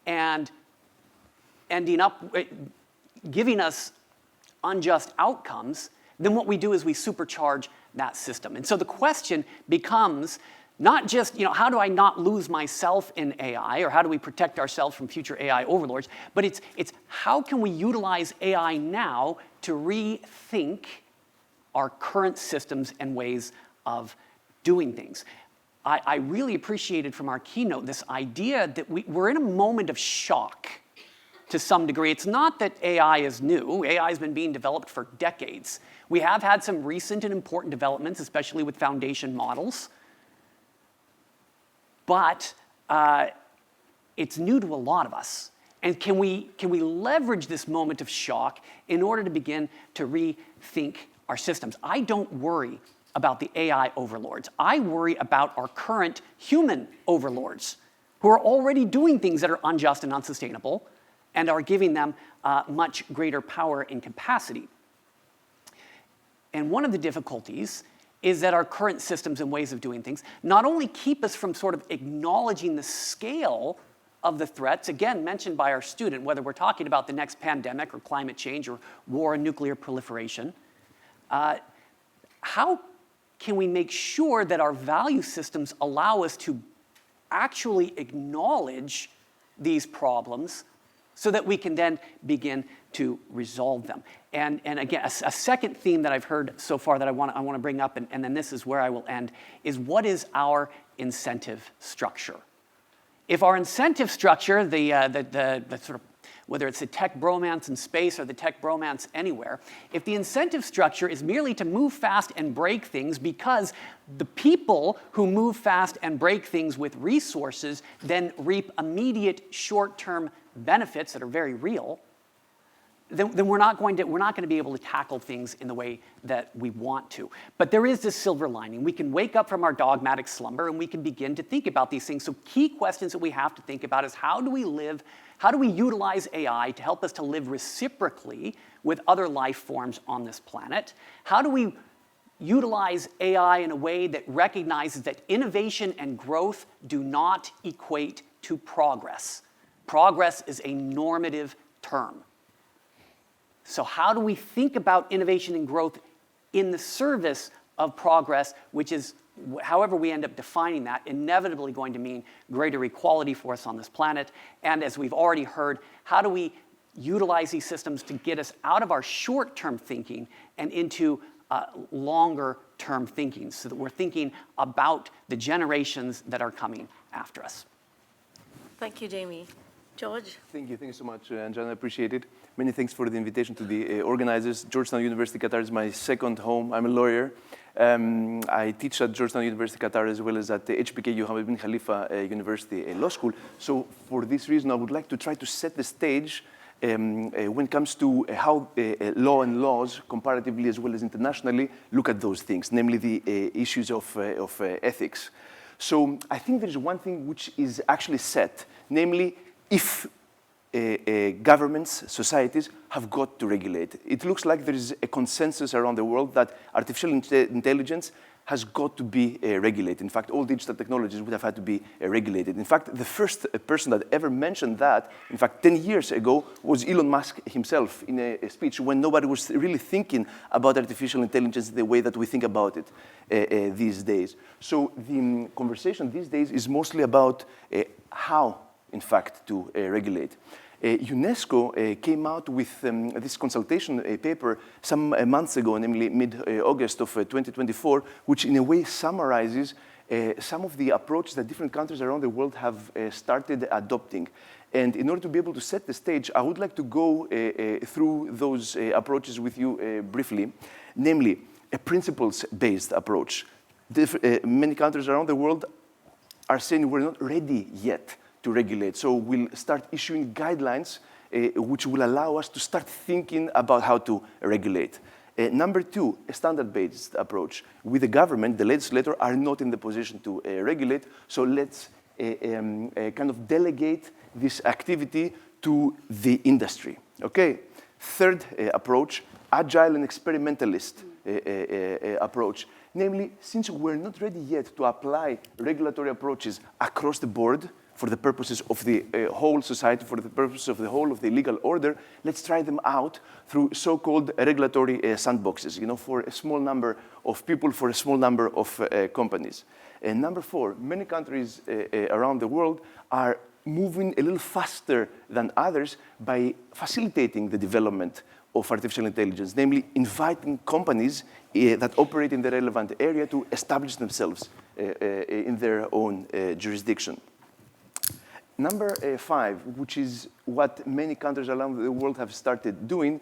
and ending up giving us unjust outcomes, then what we do is we supercharge that system. And so the question becomes not just, how do I not lose myself in AI, or how do we protect ourselves from future AI overlords, but it's how can we utilize AI now to rethink our current systems and ways of doing things. I really appreciated from our keynote this idea that we're in a moment of shock to some degree. It's not that AI is new. AI has been being developed for decades. We have had some recent and important developments, especially with foundation models. But it's new to a lot of us. And can we leverage this moment of shock in order to begin to rethink our systems? I don't worry about the AI overlords. I worry about our current human overlords who are already doing things that are unjust and unsustainable and are giving them much greater power and capacity. And one of the difficulties is that our current systems and ways of doing things not only keep us from sort of acknowledging the scale of the threats, again, mentioned by our student, whether we're talking about the next pandemic or climate change or war and nuclear proliferation, how can we make sure that our value systems allow us to actually acknowledge these problems so that we can then begin to resolve them? And again, a second theme that I've heard so far that I want to bring up, and then this is where I will end, is what is our incentive structure? If our incentive structure, the sort of, whether it's the tech bromance in space or the tech bromance anywhere, if the incentive structure is merely to move fast and break things because the people who move fast and break things with resources then reap immediate short-term benefits that are very real, then we're not going to be able to tackle things in the way that we want to. But there is this silver lining. We can wake up from our dogmatic slumber and we can begin to think about these things. So key questions that we have to think about is how do we utilize AI to help us to live reciprocally with other life forms on this planet? How do we utilize AI in a way that recognizes that innovation and growth do not equate to progress? Progress is a normative term. So how do we think about innovation and growth in the service of progress, which is, however we end up defining that, inevitably going to mean greater equality for us on this planet? And as we've already heard, how do we utilize these systems to get us out of our short-term thinking and into longer-term thinking, so that we're thinking about the generations that are coming after us? Thank you, Jamie. George? Thank you so much, Anjana. I appreciate it. Many thanks for the invitation to the organizers. Georgetown University, Qatar is my second home. I'm a lawyer. I teach at Georgetown University, Qatar, as well as at the HBK Hamad bin Khalifa University Law School. So for this reason, I would like to try to set the stage when it comes to how law and laws, comparatively as well as internationally, look at those things, namely the issues of ethics. So I think there is one thing which is actually set, namely if governments, societies have got to regulate. It looks like there is a consensus around the world that artificial intelligence has got to be regulated. In fact, all digital technologies would have had to be regulated. In fact, the first person that ever mentioned that, in fact, 10 years ago, was Elon Musk himself in a speech when nobody was really thinking about artificial intelligence the way that we think about it these days. So the conversation these days is mostly about how, in fact, to regulate. UNESCO came out with this consultation paper some months ago, namely mid-August of 2024, which in a way summarizes some of the approaches that different countries around the world have started adopting. And in order to be able to set the stage, I would like to go through those approaches with you briefly, namely a principles-based approach. Many countries around the world are saying we're not ready yet to regulate. So we'll start issuing guidelines which will allow us to start thinking about how to regulate. Number two, a standard-based approach. We, the government, the legislator, are not in the position to regulate, so let's kind of delegate this activity to the industry, okay? Third approach, agile and experimentalist approach. Namely, since we're not ready yet to apply regulatory approaches across the board, for the purposes of the whole society, for the purpose of the whole of the legal order, let's try them out through so-called regulatory sandboxes, for a small number of people, for a small number of companies. And number four, many countries around the world are moving a little faster than others by facilitating the development of artificial intelligence, namely inviting companies that operate in the relevant area to establish themselves in their own jurisdiction. Number five, which is what many countries around the world have started doing,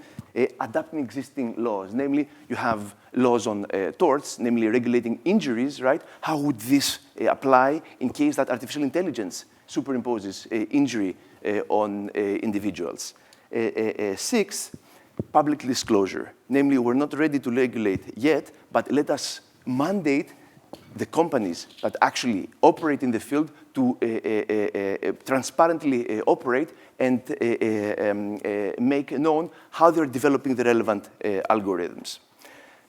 adapting existing laws. Namely, you have laws on torts, namely regulating injuries, right? How would this apply in case that artificial intelligence superimposes injury on individuals? Six, public disclosure. Namely, we're not ready to regulate yet, but let us mandate the companies that actually operate in the field to transparently operate and make known how they're developing the relevant algorithms.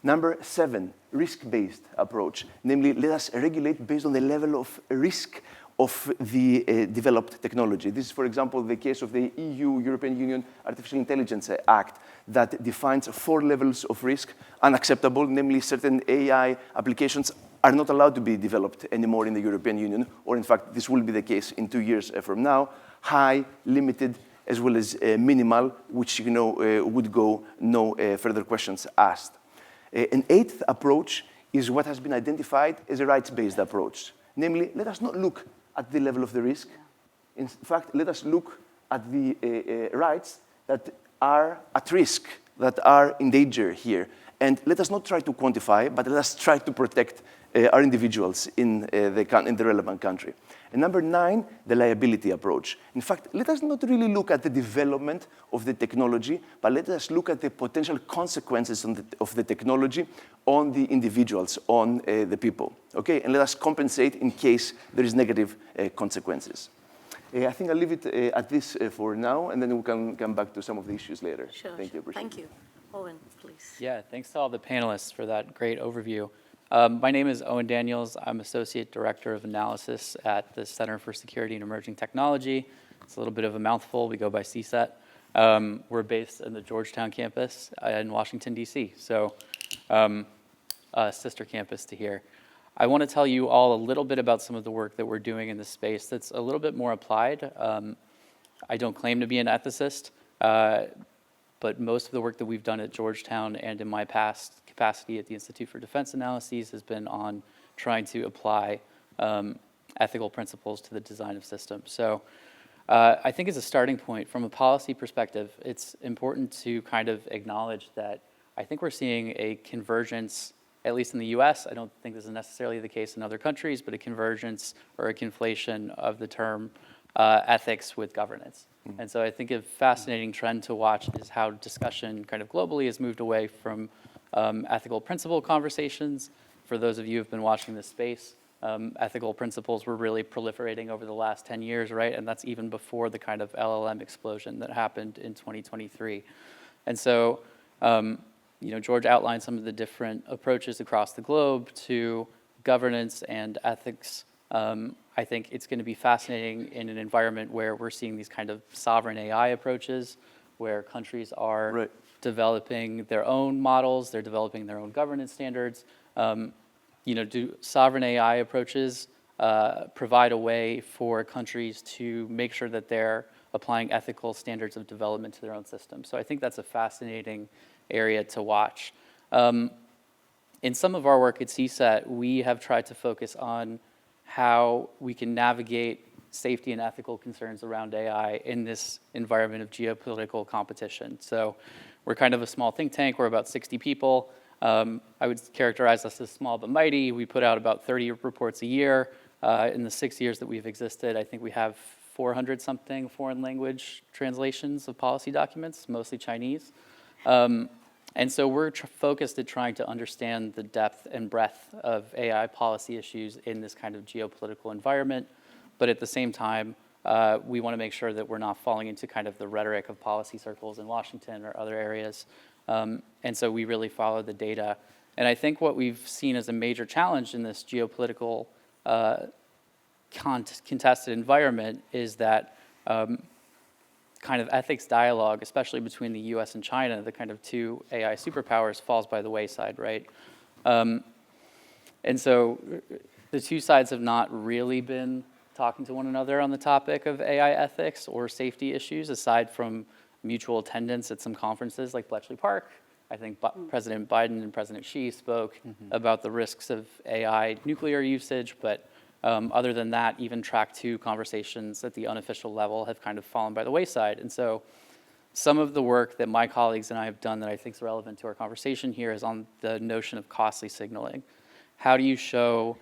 Number seven, risk-based approach. Namely, let us regulate based on the level of risk of the developed technology. This is, for example, the case of the EU, European Union Artificial Intelligence Act that defines 4 levels of risk unacceptable, namely certain AI applications are not allowed to be developed anymore in the European Union, or in fact, this will be the case in 2 years from now. High, limited, as well as minimal, which would go no further questions asked. An eighth approach is what has been identified as a rights-based approach. Namely, let us not look at the level of the risk. In fact, let us look at the rights that are at risk, that are in danger here. And let us not try to quantify, but let us try to protect are individuals in the relevant country. And number 9, the liability approach. In fact, let us not really look at the development of the technology, but let us look at the potential consequences of the technology on the individuals, on the people, okay? And let us compensate in case there is negative consequences. I think I'll leave it at this for now, and then we can come back to some of the issues later. Sure. Thank you. Thank you. Owen, please. Yeah, thanks to all the panelists for that great overview. My name is Owen Daniels. I'm Associate Director of Analysis at the Center for Security and Emerging Technology. It's a little bit of a mouthful. We go by CSET. We're based in the Georgetown campus in Washington, D.C., so a sister campus to here. I want to tell you all a little bit about some of the work that we're doing in this space that's a little bit more applied. I don't claim to be an ethicist, but most of the work that we've done at Georgetown and in my past capacity at the Institute for Defense Analyses has been on trying to apply ethical principles to the design of systems. So I think as a starting point, from a policy perspective, it's important to kind of acknowledge that I think we're seeing a convergence, at least in the US, I don't think this is necessarily the case in other countries, but a convergence or a conflation of the term ethics with governance. And so I think a fascinating trend to watch is how discussion kind of globally has moved away from ethical principle conversations. For those of you who have been watching this space, ethical principles were really proliferating over the last 10 years, right? And that's even before the kind of LLM explosion that happened in 2023. And so, you know, George outlined some of the different approaches across the globe to governance and ethics. I think it's going to be fascinating in an environment where we're seeing these kind of sovereign AI approaches, where countries are developing their own models, they're developing their own governance standards. You know, do sovereign AI approaches provide a way for countries to make sure that they're applying ethical standards of development to their own systems? So I think that's a fascinating area to watch. In some of our work at CSET, we have tried to focus on how we can navigate safety and ethical concerns around AI in this environment of geopolitical competition. So we're kind of a small think tank. We're about 60 people. I would characterize us as small but mighty. We put out about 30 reports a year. In the 6 years that we've existed, I think we have 400-something foreign language translations of policy documents, mostly Chinese. And so we're focused at trying to understand the depth and breadth of AI policy issues in this kind of geopolitical environment. But at the same time, we want to make sure that we're not falling into kind of the rhetoric of policy circles in Washington or other areas. And so we really follow the data. And I think what we've seen as a major challenge in this geopolitical contested environment is that kind of ethics dialogue, especially between the US and China, the kind of two AI superpowers, falls by the wayside, right? And so the two sides have not really been talking to one another on the topic of AI ethics or safety issues, aside from mutual attendance at some conferences like Bletchley Park. I think President Biden and President Xi spoke about the risks of AI nuclear usage, but other than that, even track 2 conversations at the unofficial level have kind of fallen by the wayside. And so some of the work that my colleagues and I have done that I think is relevant to our conversation here is on the notion of costly signaling. How do you show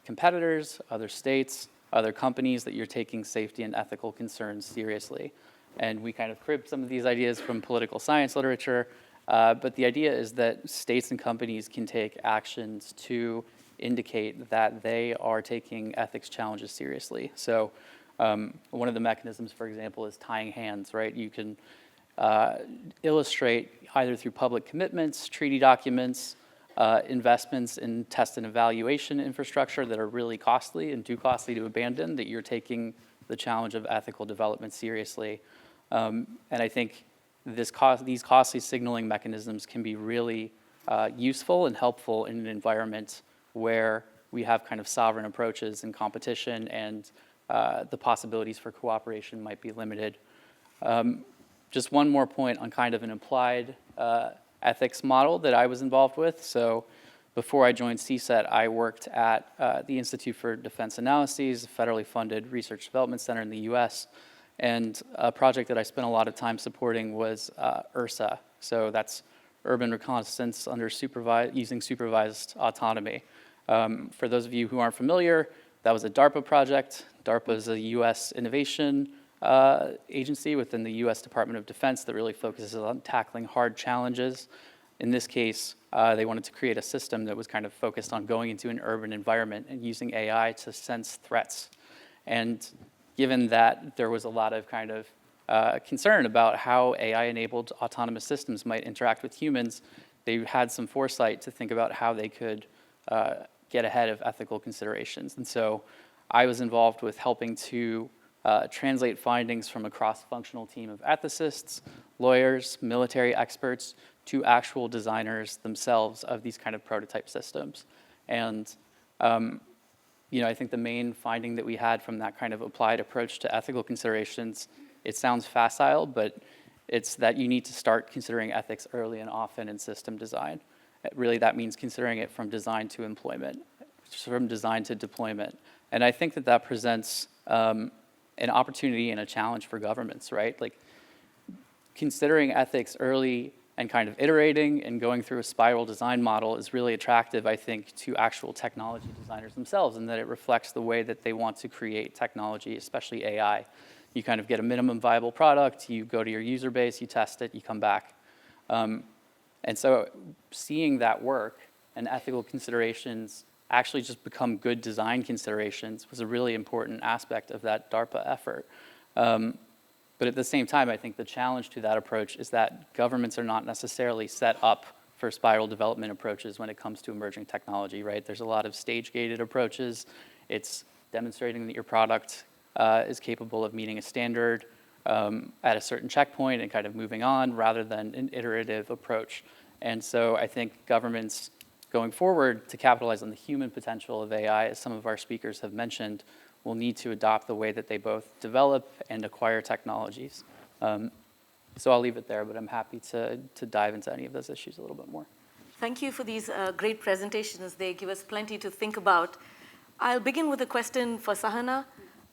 competitors, other states, other companies that you're taking safety and ethical concerns seriously? And we kind of cribbed some of these ideas from political science literature, but the idea is that states and companies can take actions to indicate that they are taking ethics challenges seriously. So one of the mechanisms, for example, is tying hands, right? You can illustrate either through public commitments, treaty documents, investments in test and evaluation infrastructure that are really costly and too costly to abandon, that you're taking the challenge of ethical development seriously. And I think these costly signaling mechanisms can be really useful and helpful in an environment where we have kind of sovereign approaches and competition, and the possibilities for cooperation might be limited. Just one more point on kind of an applied ethics model that I was involved with. So before I joined CSET, I worked at the Institute for Defense Analyses, a federally funded research development center in the US. And a project that I spent a lot of time supporting was URSA. So that's urban reconnaissance under using supervised autonomy. For those of you who aren't familiar, that was a DARPA project. DARPA is a US innovation agency within the US Department of Defense that really focuses on tackling hard challenges. In this case, they wanted to create a system that was kind of focused on going into an urban environment and using AI to sense threats. And given that there was a lot of kind of concern about how AI-enabled autonomous systems might interact with humans, they had some foresight to think about how they could get ahead of ethical considerations. And so I was involved with helping to translate findings from a cross-functional team of ethicists, lawyers, military experts, to actual designers themselves of these kind of prototype systems. And I think the main finding that we had from that kind of applied approach to ethical considerations, it sounds facile, but it's that you need to start considering ethics early and often in system design. Really, that means considering it from design to employment, from design to deployment. And I think that that presents an opportunity and a challenge for governments, right? Like, considering ethics early and kind of iterating and going through a spiral design model is really attractive, I think, to actual technology designers themselves, in that it reflects the way that they want to create technology, especially AI. You kind of get a minimum viable product, you go to your user base, you test it, you come back. And so seeing that work and ethical considerations actually just become good design considerations was a really important aspect of that DARPA effort. But at the same time, I think the challenge to that approach is that governments are not necessarily set up for spiral development approaches when it comes to emerging technology, right? There's a lot of stage-gated approaches. It's demonstrating that your product is capable of meeting a standard at a certain checkpoint and kind of moving on, rather than an iterative approach. And so I think governments going forward, to capitalize on the human potential of AI, as some of our speakers have mentioned, will need to adopt the way that they both develop and acquire technologies. So I'll leave it there, but I'm happy to dive into any of those issues a little bit more. Thank you for these great presentations. They give us plenty to think about. I'll begin with a question for Sahana.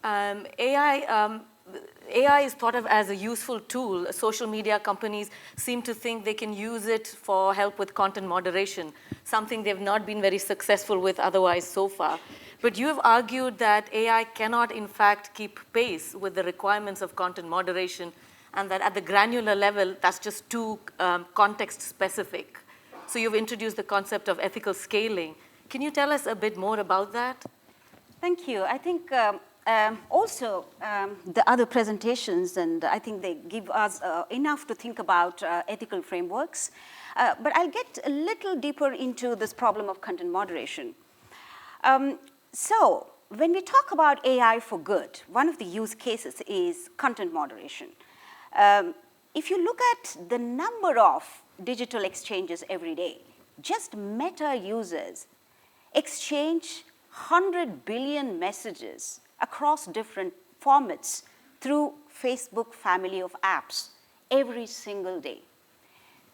AI is thought of as a useful tool. Social media companies seem to think they can use it for help with content moderation, something they've not been very successful with otherwise so far. But you have argued that AI cannot, in fact, keep pace with the requirements of content moderation, and that at the granular level, that's just too context-specific. So you've introduced the concept of ethical scaling. Can you tell us a bit more about that? Thank you. I think also the other presentations, and I think they give us enough to think about ethical frameworks. But I'll get a little deeper into this problem of content moderation. So when we talk about AI for good, one of the use cases is content moderation. If you look at the number of digital exchanges every day, just Meta users exchange 100 billion messages across different formats through Facebook family of apps every single day.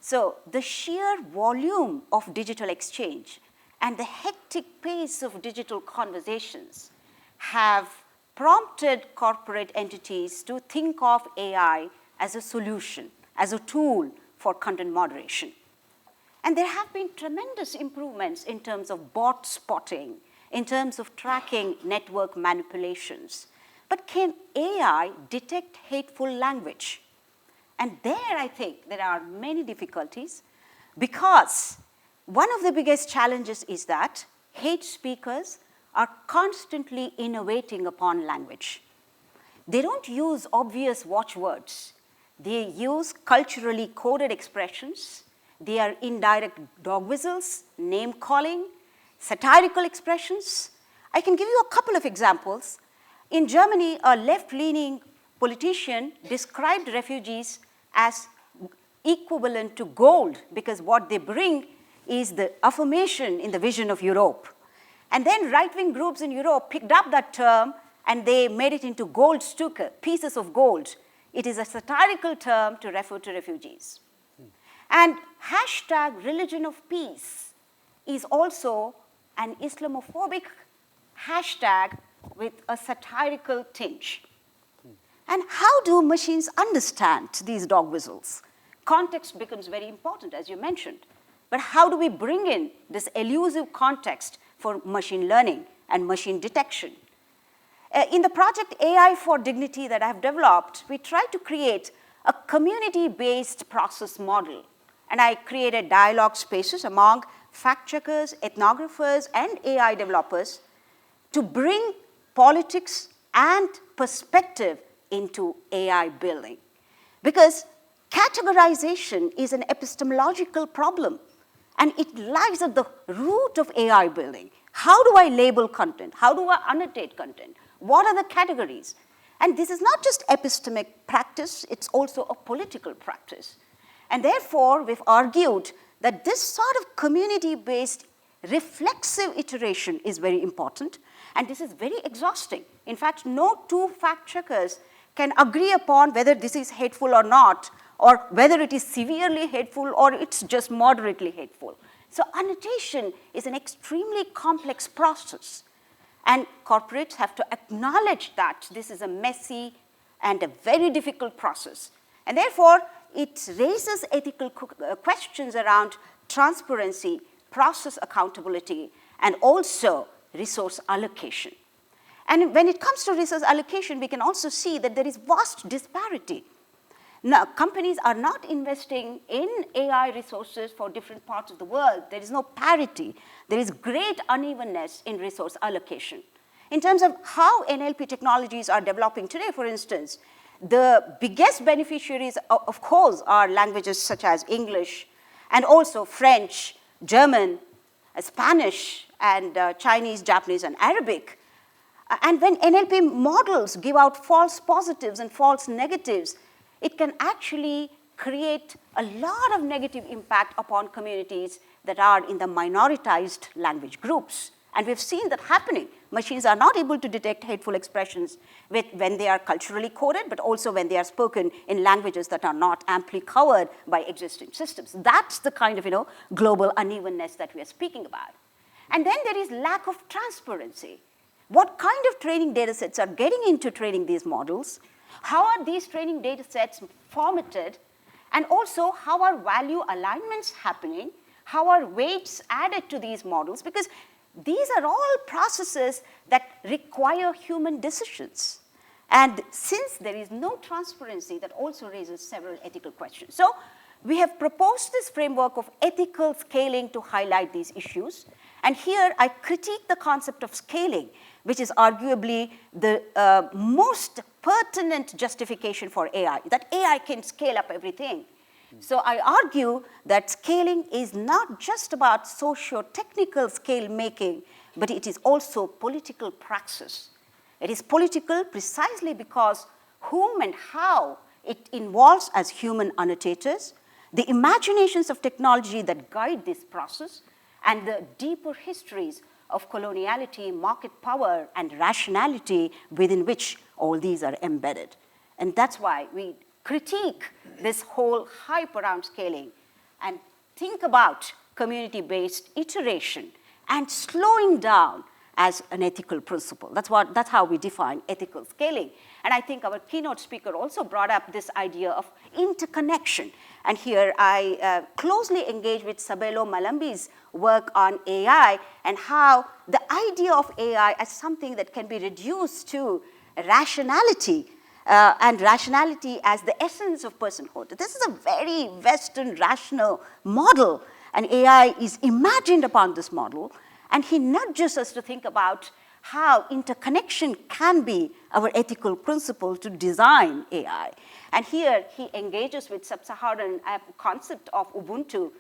So the sheer volume of digital exchange and the hectic pace of digital conversations have prompted corporate entities to think of AI as a solution, as a tool for content moderation. And there have been tremendous improvements in terms of bot spotting, in terms of tracking network manipulations. But can AI detect hateful language? And there, I think, there are many difficulties, because one of the biggest challenges is that hate speakers are constantly innovating upon language. They don't use obvious watchwords. They use culturally coded expressions. They are indirect dog whistles, name calling, satirical expressions. I can give you a couple of examples. In Germany, a left-leaning politician described refugees as equivalent to gold, because what they bring is the affirmation in the vision of Europe. And then right-wing groups in Europe picked up that term and they made it into Goldstücke, pieces of gold. It is a satirical term to refer to refugees. And hashtag religion of peace is also an Islamophobic hashtag with a satirical tinge. And how do machines understand these dog whistles? Context becomes very important, as you mentioned. But how do we bring in this elusive context for machine learning and machine detection. In the project AI for Dignity that I've developed, we tried to create a community-based process model. And I created dialogue spaces among fact-checkers, ethnographers, and AI developers to bring politics and perspective into AI building. Because categorization is an epistemological problem, and it lies at the root of AI building. How do I label content? How do I annotate content? What are the categories? And this is not just epistemic practice, it's also a political practice. And therefore, we've argued that this sort of community-based reflexive iteration is very important, and this is very exhausting. In fact, no two fact-checkers can agree upon whether this is hateful or not, or whether it is severely hateful or it's just moderately hateful. So annotation is an extremely complex process, and corporates have to acknowledge that this is a messy and a very difficult process. And therefore, it raises ethical questions around transparency, process accountability, and also resource allocation. And when it comes to resource allocation, we can also see that there is vast disparity. Now, companies are not investing in AI resources for different parts of the world. There is no parity. There is great unevenness in resource allocation. In terms of how NLP technologies are developing today, for instance, the biggest beneficiaries, of course, are languages such as English, and also French, German, Spanish, and Chinese, Japanese, and Arabic. And when NLP models give out false positives and false negatives, it can actually create a lot of negative impact upon communities that are in the minoritized language groups. And we've seen that happening. Machines are not able to detect hateful expressions when they are culturally coded, but also when they are spoken in languages that are not amply covered by existing systems. That's the kind of global unevenness that we are speaking about. And then there is lack of transparency. What kind of training data sets are getting into training these models? How are these training data sets formatted? And also, how are value alignments happening? How are weights added to these models? Because these are all processes that require human decisions. And since there is no transparency, that also raises several ethical questions. So we have proposed this framework of ethical scaling to highlight these issues. And here I critique the concept of scaling, which is arguably the most pertinent justification for AI, that AI can scale up everything. So I argue that scaling is not just about socio-technical scale making, but it is also political praxis. It is political precisely because whom and how it involves as human annotators, the imaginations of technology that guide this process, and the deeper histories of coloniality, market power, and rationality within which all these are embedded. And that's why we critique this whole hype around scaling and think about community-based iteration and slowing down as an ethical principle. That's how we define ethical scaling. And I think our keynote speaker also brought up this idea of interconnection. And here I closely engage with Sabelo Malambi's work on AI and how the idea of AI as something that can be reduced to rationality and rationality as the essence of personhood. This is a very Western rational model, and AI is imagined upon this model, and he nudges us to think about how interconnection can be our ethical principle to design AI. And here he engages with sub-Saharan concept of Ubuntu,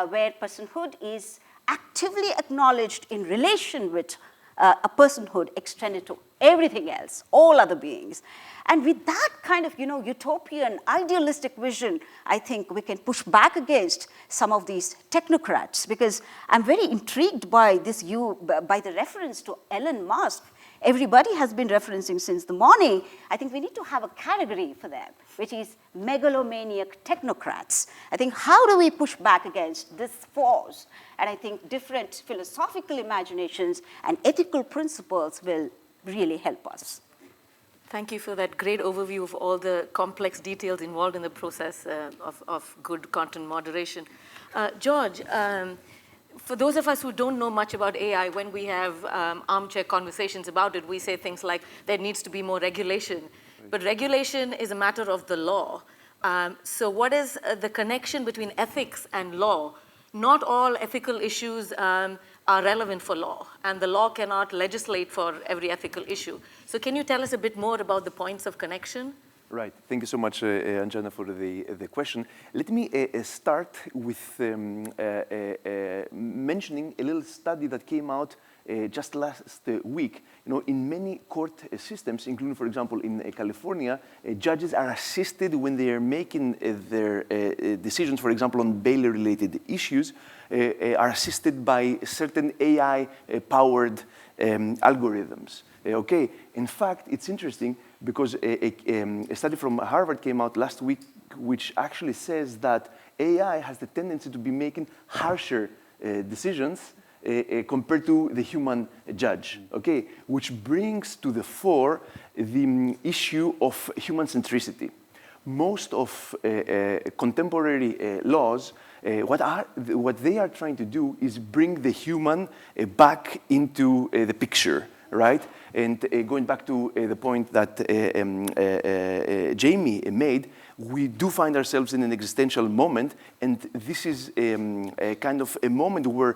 where personhood is actively acknowledged in relation with a personhood extended to everything else, all other beings. And with that kind of utopian, idealistic vision, I think we can push back against some of these technocrats, because I'm very intrigued by by the reference to Elon Musk. Everybody has been referencing since the morning. I think we need to have a category for them, which is megalomaniac technocrats. I think how do we push back against this force? And I think different philosophical imaginations and ethical principles will really help us. Thank you for that great overview of all the complex details involved in the process of good content moderation. George, for those of us who don't know much about AI, when we have armchair conversations about it, we say things like there needs to be more regulation. But regulation is a matter of the law. So what is the connection between ethics and law? Not all ethical issues are relevant for law, and the law cannot legislate for every ethical issue. So can you tell us a bit more about the points of connection? Right. Thank you so much, Anjana, for the question. Let me start with mentioning a little study that came out just last week. You know, in many court systems, including, for example, in California, judges are assisted when they are making their decisions, for example, on bail-related issues, are assisted by certain AI-powered algorithms. Okay. In fact, it's interesting because a study from Harvard came out last week which actually says that AI has the tendency to be making harsher decisions compared to the human judge, okay? Which brings to the fore the issue of human centricity. Most of contemporary laws, what they are trying to do is bring the human back into the picture, right? And going back to the point that Jamie made, we do find ourselves in an existential moment, and this is a kind of a moment where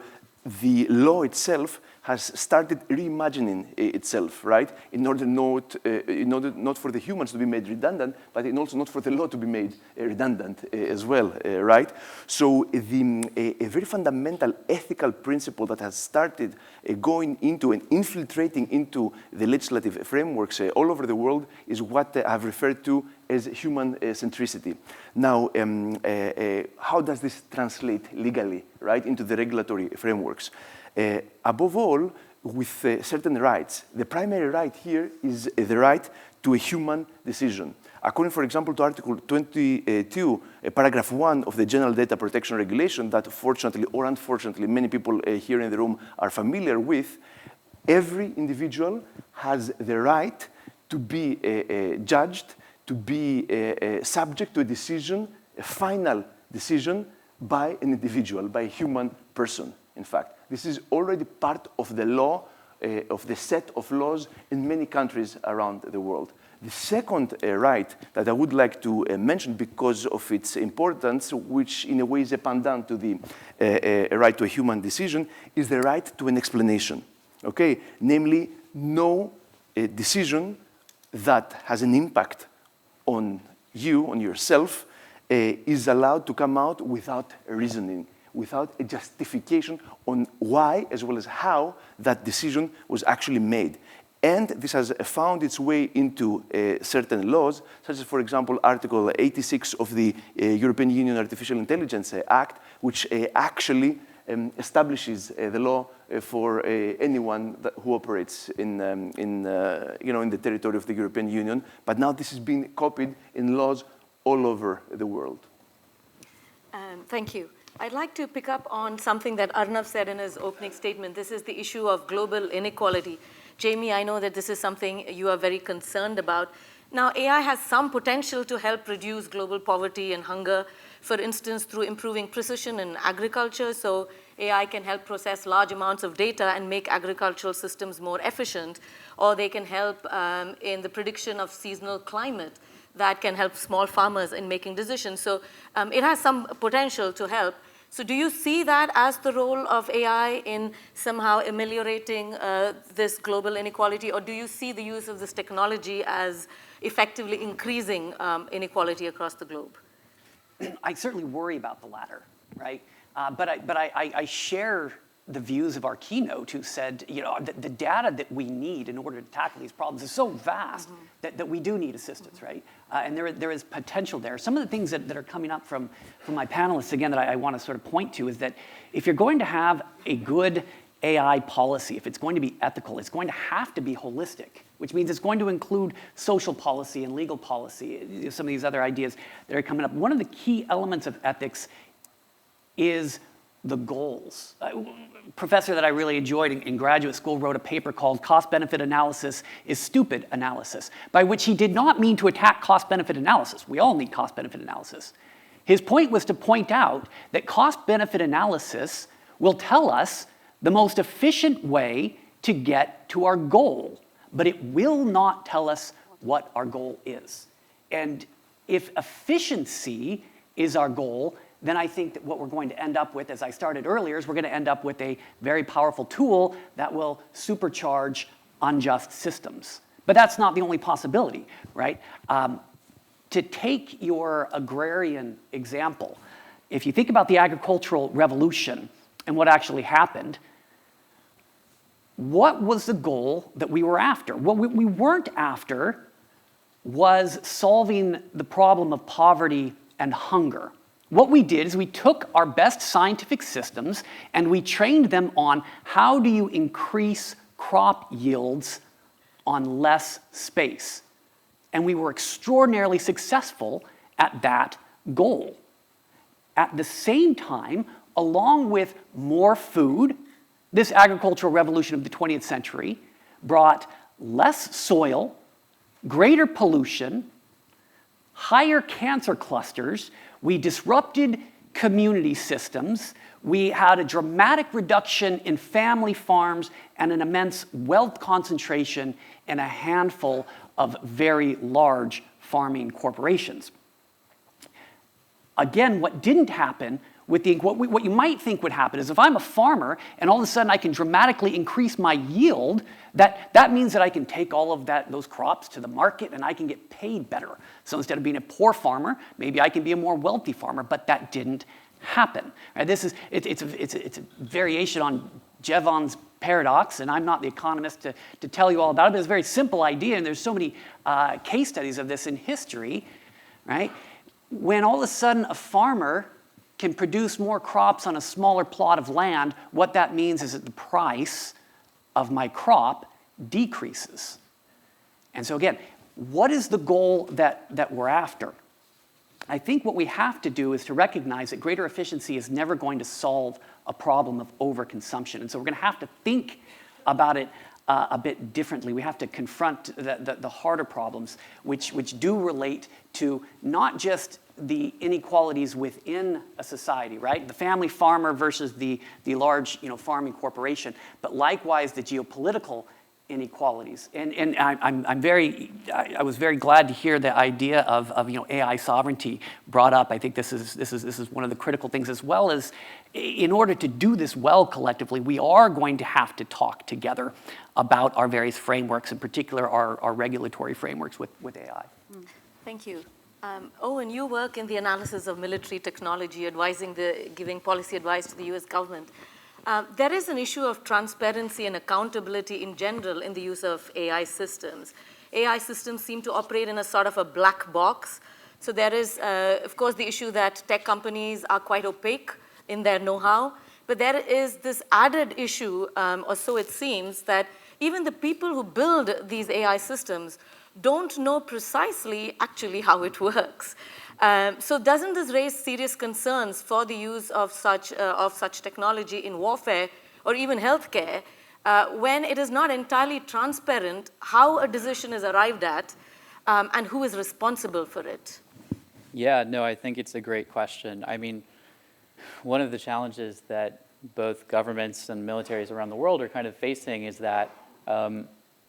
the law itself has started reimagining itself, right? In order not for the humans to be made redundant, but also not for the law to be made redundant as well, right? So a very fundamental ethical principle that has started going into and infiltrating into the legislative frameworks all over the world is what I've referred to as human centricity. Now, how does this translate legally, right, into the regulatory frameworks? Above all, with certain rights. The primary right here is the right to a human decision. According, for example, to Article 22, Paragraph 1 of the General Data Protection Regulation that fortunately or unfortunately many people here in the room are familiar with, every individual has the right to be judged, to be subject to a decision, a final decision by an individual, by a human person, in fact. This is already part of the law, of the set of laws in many countries around the world. The second right that I would like to mention because of its importance, which in a way is a pendant to the right to a human decision, is the right to an explanation, okay? Namely, no decision that has an impact on you, on yourself, is allowed to come out without reasoning, without a justification on why as well as how that decision was actually made. And this has found its way into certain laws, such as, for example, Article 86 of the European Union Artificial Intelligence Act, which actually establishes the law for anyone who operates in the territory of the European Union. But now this is being copied in laws all over the world. Thank you. I'd like to pick up on something that Arnav said in his opening statement. This is the issue of global inequality. Jamie, I know that this is something you are very concerned about. Now, AI has some potential to help reduce global poverty and hunger, for instance, through improving precision in agriculture. So AI can help process large amounts of data and make agricultural systems more efficient, or they can help in the prediction of seasonal climate that can help small farmers in making decisions. So it has some potential to help. So do you see that as the role of AI in somehow ameliorating this global inequality, or do you see the use of this technology as effectively increasing inequality across the globe? I certainly worry about the latter, right? But I share the views of our keynote who said, you know, the data that we need in order to tackle these problems is so vast that we do need assistance, right? And there is potential there. Some of the things that are coming up from my panelists, again, that I want to sort of point to is that if you're going to have a good AI policy, if it's going to be ethical, it's going to have to be holistic, which means it's going to include social policy and legal policy, some of these other ideas that are coming up. One of the key elements of ethics is the goals. A professor that I really enjoyed in graduate school wrote a paper called Cost-Benefit Analysis is Stupid Analysis, by which he did not mean to attack cost-benefit analysis. We all need cost-benefit analysis. His point was to point out that cost-benefit analysis will tell us the most efficient way to get to our goal, but it will not tell us what our goal is. And if efficiency is our goal, then I think that what we're going to end up with, as I started earlier, is we're going to end up with a very powerful tool that will supercharge unjust systems. But that's not the only possibility, right? To take your agrarian example, if you think about the agricultural revolution and what actually happened, what was the goal that we were after? What we weren't after was solving the problem of poverty and hunger. What we did is we took our best scientific systems and we trained them on how do you increase crop yields on less space. And we were extraordinarily successful at that goal. At the same time, along with more food, this agricultural revolution of the 20th century brought less soil, greater pollution, higher cancer clusters. We disrupted community systems. We had a dramatic reduction in family farms and an immense wealth concentration in a handful of very large farming corporations. Again, what didn't happen with what you might think would happen is if I'm a farmer and all of a sudden I can dramatically increase my yield, that means that I can take all of those crops to the market and I can get paid better. So instead of being a poor farmer, maybe I can be a more wealthy farmer, but that didn't happen. Right? It's a variation on Jevons paradox, and I'm not the economist to tell you all about it, but it's a very simple idea, and there's so many case studies of this in history, right? When all of a sudden a farmer can produce more crops on a smaller plot of land, what that means is that the price of my crop decreases. And so again, what is the goal that we're after? I think what we have to do is to recognize that greater efficiency is never going to solve a problem of overconsumption. And so we're going to have to think about it a bit differently. We have to confront the harder problems, which do relate to not just the inequalities within a society, right? The family farmer versus the large farming corporation, but likewise the geopolitical inequalities. And I was very glad to hear the idea of AI sovereignty brought up. I think this is one of the critical things, as well as in order to do this well collectively, we are going to have to talk together about our various frameworks, in particular our regulatory frameworks with AI. Thank you. Owen, you work in the analysis of military technology, giving policy advice to the US government. There is an issue of transparency and accountability in general in the use of AI systems. AI systems seem to operate in a sort of a black box. So there is, of course, the issue that tech companies are quite opaque in their know-how. But there is this added issue, or so it seems, that even the people who build these AI systems don't know precisely actually how it works. So doesn't this raise serious concerns for the use of such technology in warfare or even healthcare when it is not entirely transparent how a decision is arrived at and who is responsible for it? Yeah, no, I think it's a great question. I mean, one of the challenges that both governments and militaries around the world are kind of facing is that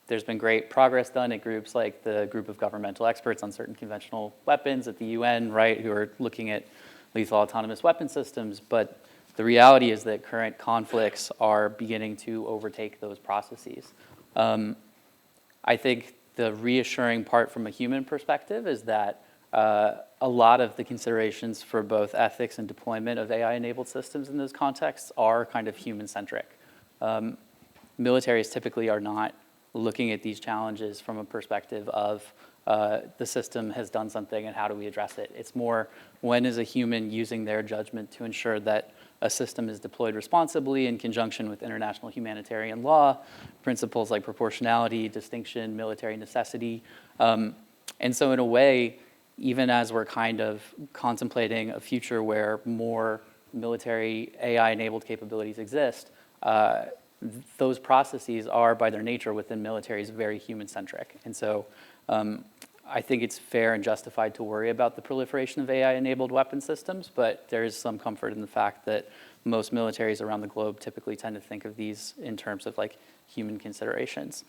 there's been great progress done at groups like the Group of Governmental Experts on Certain Conventional Weapons at the UN, right, who are looking at lethal autonomous weapon systems. But the reality is that current conflicts are beginning to overtake those processes. I think the reassuring part from a human perspective is that a lot of the considerations for both ethics and deployment of AI-enabled systems in those contexts are kind of human-centric. Militaries typically are not looking at these challenges from a perspective of the system has done something and how do we address it. It's more, when is a human using their judgment to ensure that a system is deployed responsibly in conjunction with international humanitarian law, principles like proportionality, distinction, military necessity. And so in a way, even as we're kind of contemplating a future where more military AI-enabled capabilities exist, those processes are, by their nature within militaries, very human-centric. And so I think it's fair and justified to worry about the proliferation of AI-enabled weapon systems, but there is some comfort in the fact that most militaries around the globe typically tend to think of these in terms of like human considerations.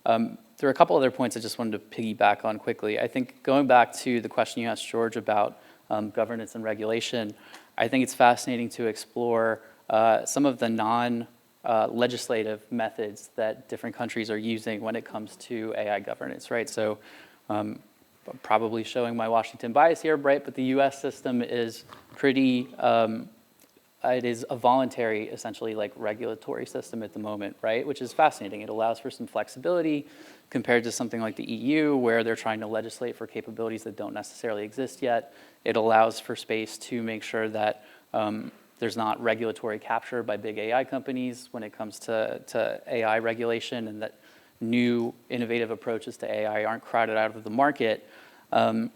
There are a couple other points I just wanted to piggyback on quickly. I think going back to the question you asked George about governance and regulation, I think it's fascinating to explore some of the non-legislative methods that different countries are using when it comes to AI governance, right? So I'm probably showing my Washington bias here, right? But the US system is pretty, it is a voluntary, essentially, like regulatory system at the moment, right? Which is fascinating. It allows for some flexibility compared to something like the EU, where they're trying to legislate for capabilities that don't necessarily exist yet. It allows for space to make sure that there's not regulatory capture by big AI companies when it comes to AI regulation, and that new innovative approaches to AI aren't crowded out of the market. And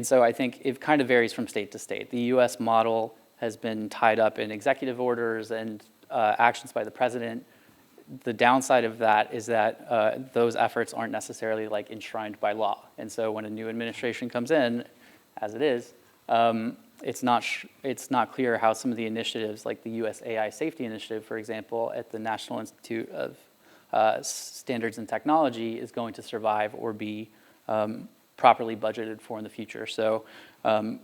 so I think it kind of varies from state to state. The US model has been tied up in executive orders and actions by the president. The downside of that is that those efforts aren't necessarily like enshrined by law. And so when a new administration comes in, as it is, it's not clear how some of the initiatives, like the US AI Safety Initiative, for example, at the National Institute of Standards and Technology, is going to survive or be properly budgeted for in the future. So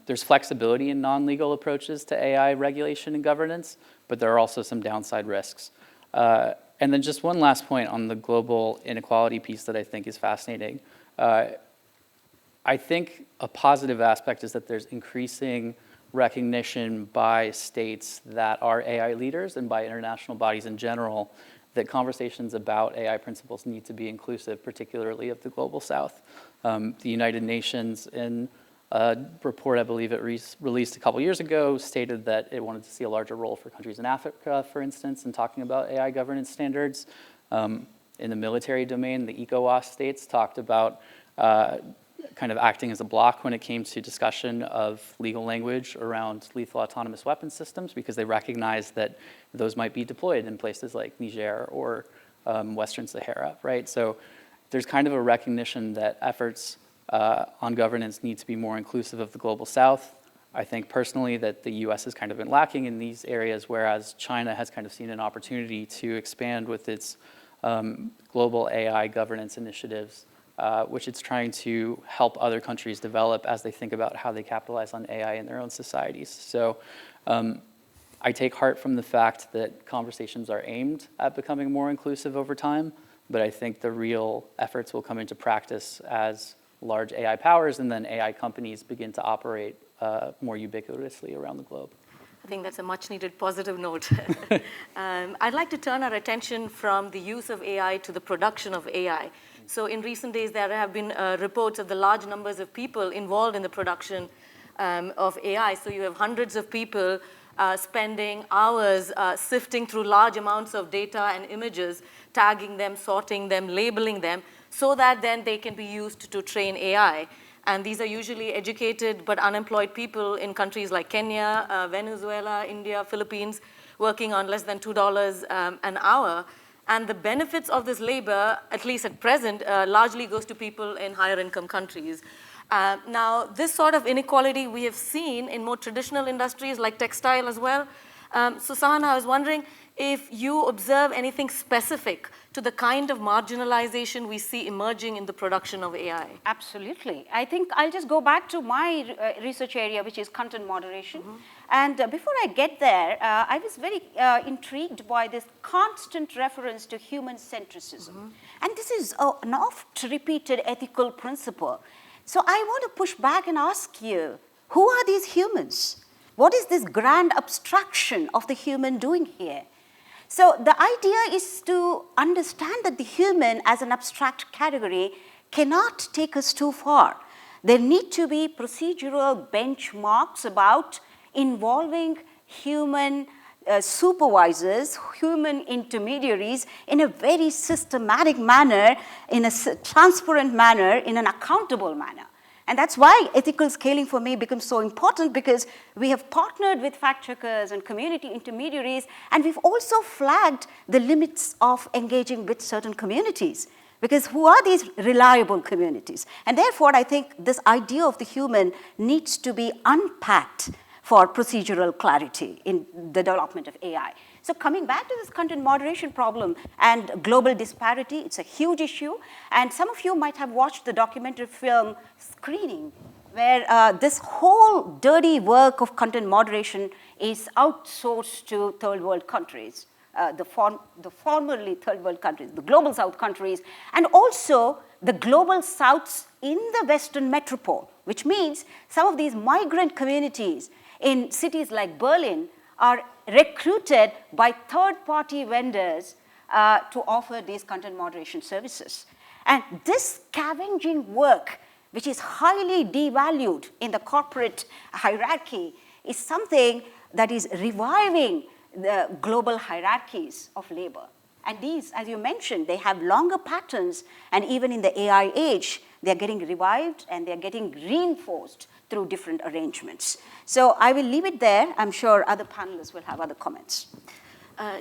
there's flexibility in non-legal approaches to AI regulation and governance, but there are also some downside risks. And then just one last point on the global inequality piece that I think is fascinating. I think a positive aspect is that there's increasing recognition by states that are AI leaders and by international bodies in general that conversations about AI principles need to be inclusive, particularly of the global south. The United Nations, in a report I believe it released a couple years ago, stated that it wanted to see a larger role for countries in Africa, for instance, in talking about AI governance standards. In the military domain, the ECOWAS states talked about kind of acting as a block when it came to discussion of legal language around lethal autonomous weapons systems, because they recognized that those might be deployed in places like Niger or Western Sahara, right? So there's kind of a recognition that efforts on governance need to be more inclusive of the global south. I think personally that the US has kind of been lacking in these areas, whereas China has kind of seen an opportunity to expand with its global AI governance initiatives, which it's trying to help other countries develop as they think about how they capitalize on AI in their own societies. So I take heart from the fact that conversations are aimed at becoming more inclusive over time, but I think the real efforts will come into practice as large AI powers and then AI companies begin to operate more ubiquitously around the globe. I think that's a much needed positive note. I'd like to turn our attention from the use of AI to the production of AI. So in recent days, there have been reports of the large numbers of people involved in the production of AI. So you have hundreds of people spending hours sifting through large amounts of data and images, tagging them, sorting them, labeling them, so that then they can be used to train AI. And these are usually educated but unemployed people in countries like Kenya, Venezuela, India, Philippines, working on less than $2 an hour. And the benefits of this labor, at least at present, largely goes to people in higher income countries. Now, this sort of inequality we have seen in more traditional industries like textile as well. So Sahana, I was wondering if you observe anything specific to the kind of marginalization we see emerging in the production of AI. Absolutely. I think I'll just go back to my research area, which is content moderation. And before I get there, I was very intrigued by this constant reference to human centricism. And this is an oft repeated ethical principle. So I want to push back and ask you, who are these humans? What is this grand abstraction of the human doing here? So the idea is to understand that the human as an abstract category cannot take us too far. There need to be procedural benchmarks about involving human supervisors, human intermediaries in a very systematic manner, in a transparent manner, in an accountable manner. And that's why ethical scaling for me becomes so important, because we have partnered with fact checkers and community intermediaries, and we've also flagged the limits of engaging with certain communities. Because who are these reliable communities? And therefore, I think this idea of the human needs to be unpacked for procedural clarity in the development of AI. So coming back to this content moderation problem and global disparity, it's a huge issue. And some of you might have watched the documentary film Screening, where this whole dirty work of content moderation is outsourced to third world countries, the formerly third world countries, the global south countries, and also the global souths in the Western metropole, which means some of these migrant communities in cities like Berlin are recruited by third-party vendors to offer these content moderation services. And this scavenging work, which is highly devalued in the corporate hierarchy, is something that is reviving the global hierarchies of labor. And these, as you mentioned, they have longer patterns, and even in the AI age, they're getting revived and they're getting reinforced through different arrangements. So I will leave it there. I'm sure other panelists will have other comments.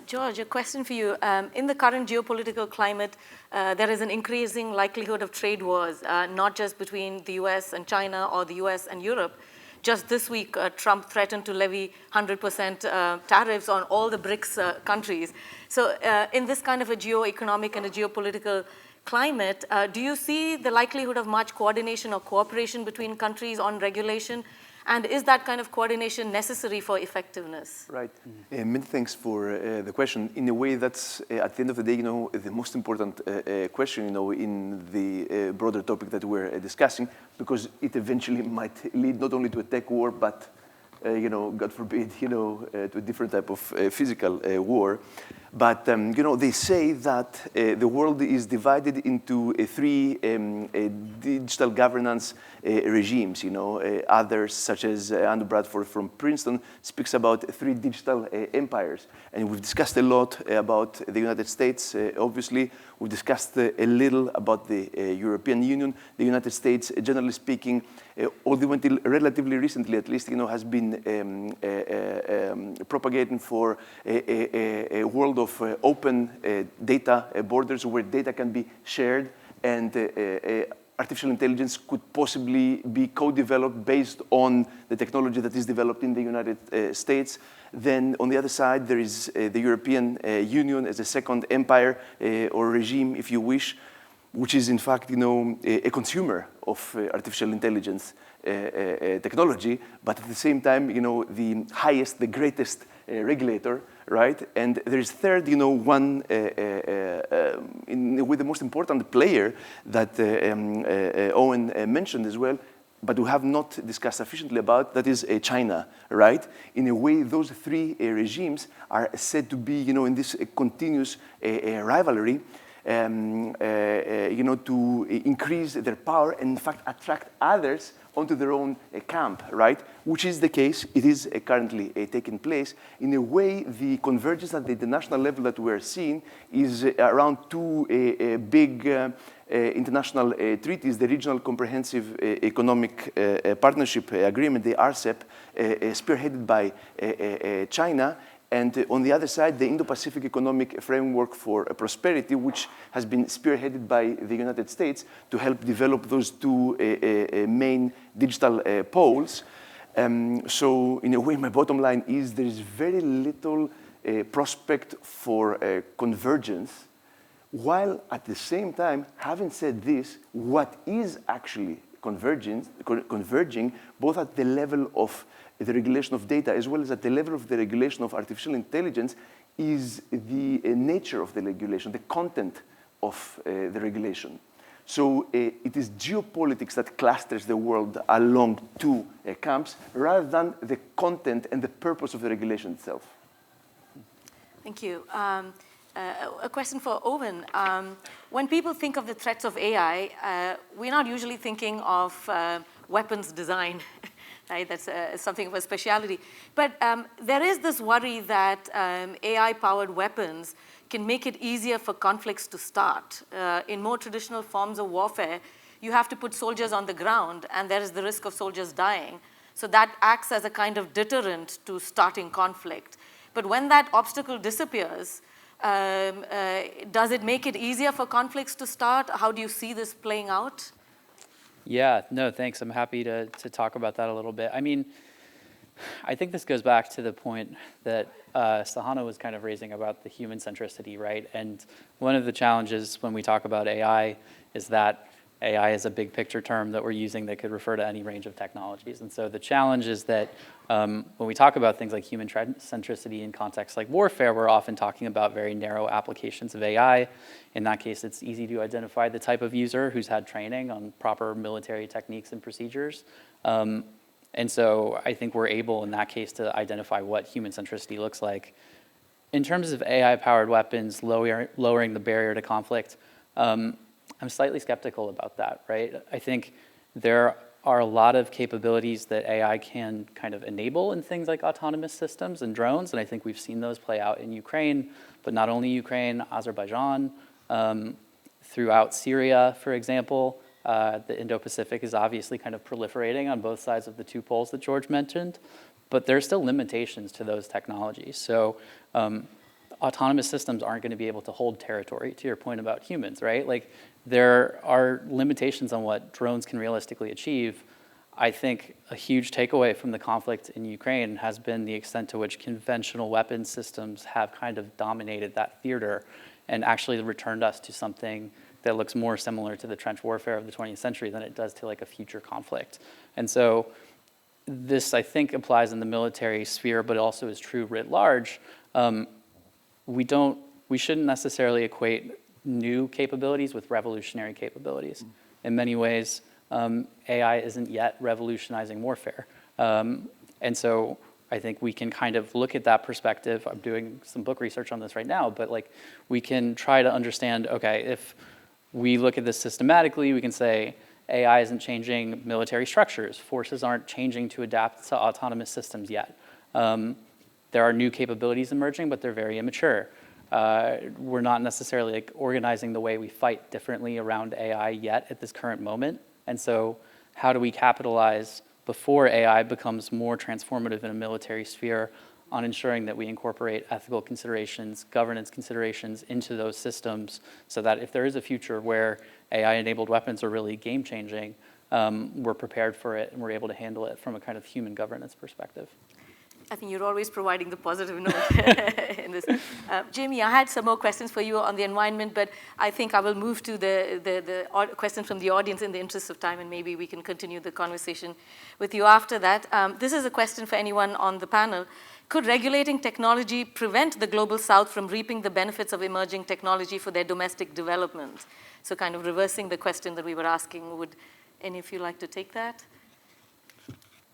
George, a question for you. In the current geopolitical climate, there is an increasing likelihood of trade wars, not just between the US and China or the US and Europe. Just this week, Trump threatened to levy 100% tariffs on all the BRICS countries. So in this kind of a geo-economic and a geopolitical climate, do you see the likelihood of much coordination or cooperation between countries on regulation? And is that kind of coordination necessary for effectiveness? Right. Many thanks for the question. In a way, that's at the end of the day, the most important question, in the broader topic that we're discussing, because it eventually might lead not only to a tech war, but God forbid, to a different type of physical war. But, they say that the world is divided into three digital governance regimes. Others, such as Andrew Bradford from Princeton, speaks about three digital empires. And we've discussed a lot about the United States, obviously. We've discussed a little about the European Union. The United States, generally speaking, although until relatively recently, at least, has been propagating for a world of open data borders where data can be shared and artificial intelligence could possibly be co-developed based on the technology that is developed in the United States. Then on the other side, there is the European Union as a second empire or regime, if you wish, which is in fact, a consumer of artificial intelligence technology, but at the same time, the highest, the greatest regulator, right? And there is third, one, with the most important player that Owen mentioned as well, but we have not discussed sufficiently about, that is China, right? In a way, those three regimes are said to be, in this continuous rivalry, to increase their power and in fact attract others onto their own camp, right? Which is the case. It is currently taking place. In a way, the convergence at the international level that we are seeing is around two big international treaties, the Regional Comprehensive Economic Partnership Agreement, the RCEP, spearheaded by China, and on the other side, the Indo-Pacific Economic Framework for Prosperity, which has been spearheaded by the United States to help develop those two main digital poles. So in a way, my bottom line is there is very little prospect for convergence, while at the same time, having said this, what is actually converging, both at the level of the regulation of data as well as at the level of the regulation of artificial intelligence, is the nature of the regulation, the content of the regulation. So it is geopolitics that clusters the world along two camps rather than the content and the purpose of the regulation itself. Thank you. A question for Owen. When people think of the threats of AI, we're not usually thinking of weapons design. Right? That's something of a speciality. But there is this worry that AI-powered weapons can make it easier for conflicts to start. In more traditional forms of warfare, you have to put soldiers on the ground, and there is the risk of soldiers dying. So that acts as a kind of deterrent to starting conflict. But when that obstacle disappears, does it make it easier for conflicts to start? How do you see this playing out? Yeah, no, thanks. I'm happy to talk about that a little bit. I mean, I think this goes back to the point that Sahana was kind of raising about the human centricity, right? And one of the challenges when we talk about AI is that AI is a big picture term that we're using that could refer to any range of technologies. And so the challenge is that when we talk about things like human centricity in contexts like warfare, we're often talking about very narrow applications of AI. In that case, it's easy to identify the type of user who's had training on proper military techniques and procedures. And so I think we're able, in that case, to identify what human centricity looks like. In terms of AI-powered weapons lowering the barrier to conflict, I'm slightly skeptical about that, right? I think there are a lot of capabilities that AI can kind of enable in things like autonomous systems and drones, and I think we've seen those play out in Ukraine, but not only Ukraine, Azerbaijan, throughout Syria, for example. The Indo-Pacific is obviously kind of proliferating on both sides of the two poles that George mentioned, but there are still limitations to those technologies. So autonomous systems aren't going to be able to hold territory, to your point about humans, right? Like, there are limitations on what drones can realistically achieve. I think a huge takeaway from the conflict in Ukraine has been the extent to which conventional weapons systems have kind of dominated that theater and actually returned us to something that looks more similar to the trench warfare of the 20th century than it does to like a future conflict. And so this, I think, applies in the military sphere, but also is true writ large. We shouldn't necessarily equate new capabilities with revolutionary capabilities. In many ways, AI isn't yet revolutionizing warfare. And so I think we can kind of look at that perspective. I'm doing some book research on this right now, but like we can try to understand, okay, if we look at this systematically, we can say AI isn't changing military structures. Forces aren't changing to adapt to autonomous systems yet. There are new capabilities emerging, but they're very immature. We're not necessarily like organizing the way we fight differently around AI yet at this current moment. And so how do we capitalize before AI becomes more transformative in a military sphere on ensuring that we incorporate ethical considerations, governance considerations into those systems so that if there is a future where AI-enabled weapons are really game-changing, we're prepared for it and we're able to handle it from a kind of human governance perspective. I think you're always providing the positive note in this. Jamie, I had some more questions for you on the environment, but I think I will move to the questions from the audience in the interest of time, and maybe we can continue the conversation with you after that. This is a question for anyone on the panel. Could regulating technology prevent the Global South from reaping the benefits of emerging technology for their domestic development? So kind of reversing the question that we were asking, would any of you like to take that?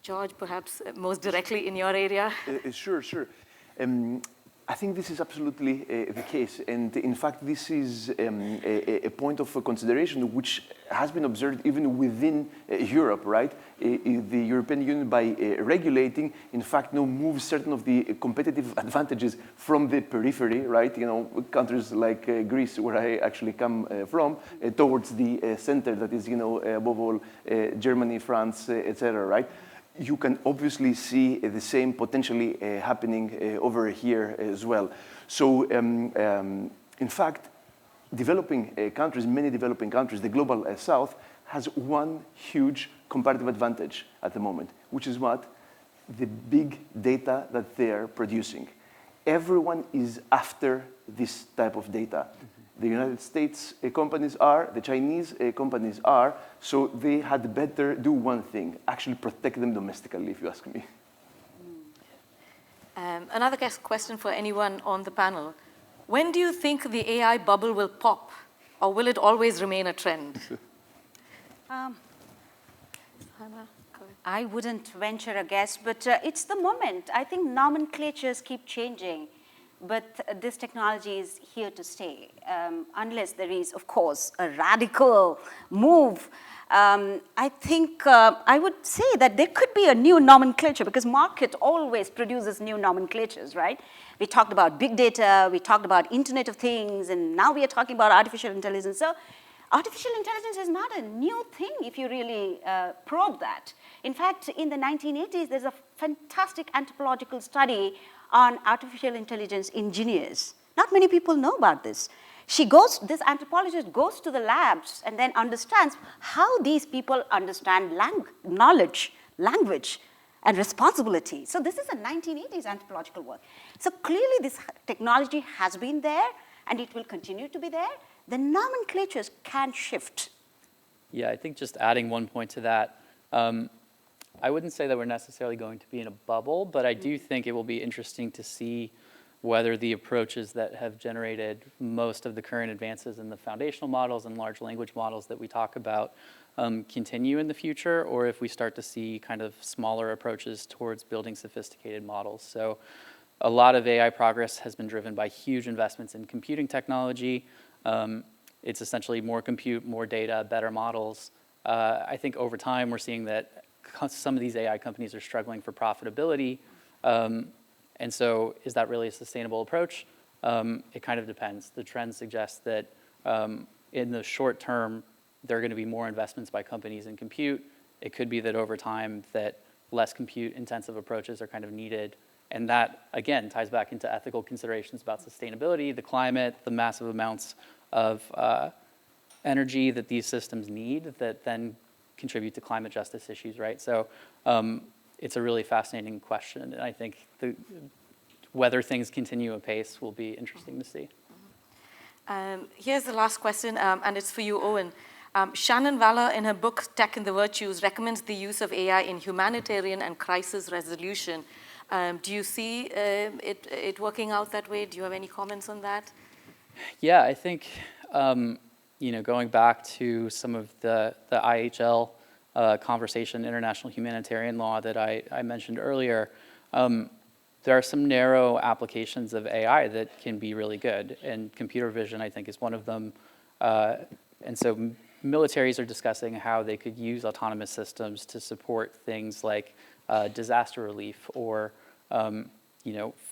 George, perhaps most directly in your area? Sure. I think this is absolutely the case. And in fact, this is a point of consideration which has been observed even within Europe, right? The European Union, by regulating, in fact, now moves certain of the competitive advantages from the periphery, right? You know, countries like Greece, where I actually come from, towards the center that is, you know, above all, Germany, France, etc., right? You can obviously see the same potentially happening over here as well. So, in fact, developing countries, many developing countries, the Global South has one huge comparative advantage at the moment, which is what? The big data that they're producing. Everyone is after this type of data. The United States companies are, the Chinese companies are, so they had better do one thing, actually protect them domestically, if you ask me. Another question for anyone on the panel. When do you think the AI bubble will pop, or will it always remain a trend? I wouldn't venture a guess, but it's the moment. I think nomenclatures keep changing. But this technology is here to stay, unless there is, of course, a radical move. I think I would say that there could be a new nomenclature, because market always produces new nomenclatures, right? We talked about big data, we talked about Internet of Things, and now we are talking about artificial intelligence. So artificial intelligence is not a new thing if you really probe that. In fact, in the 1980s, there's a fantastic anthropological study on artificial intelligence engineers. Not many people know about this. This anthropologist goes to the labs and then understands how these people understand language. and responsibility. So this is a 1980s anthropological work. So clearly this technology has been there and it will continue to be there. The nomenclatures can shift. Yeah, I think just adding one point to that, I wouldn't say that we're necessarily going to be in a bubble, but I do think it will be interesting to see whether the approaches that have generated most of the current advances in the foundational models and large language models that we talk about continue in the future, or if we start to see kind of smaller approaches towards building sophisticated models. So a lot of AI progress has been driven by huge investments in computing technology. It's essentially more compute, more data, better models. I think over time we're seeing that some of these AI companies are struggling for profitability. And so is that really a sustainable approach? It kind of depends. The trends suggest that in the short term, there are going to be more investments by companies in compute. It could be that over time that less compute-intensive approaches are kind of needed. And that, again, ties back into ethical considerations about sustainability, the climate, the massive amounts of energy that these systems need that then contribute to climate justice issues, right? So it's a really fascinating question. And I think whether things continue apace will be interesting to see. Here's the last question, and it's for you, Owen. Shannon Waller, in her book, Tech and the Virtues, recommends the use of AI in humanitarian and crisis resolution. Do you see it working out that way? Do you have any comments on that? Yeah, I think, going back to some of the IHL conversation, international humanitarian law that I mentioned earlier, there are some narrow applications of AI that can be really good, and computer vision, I think, is one of them. And so militaries are discussing how they could use autonomous systems to support things like disaster relief or,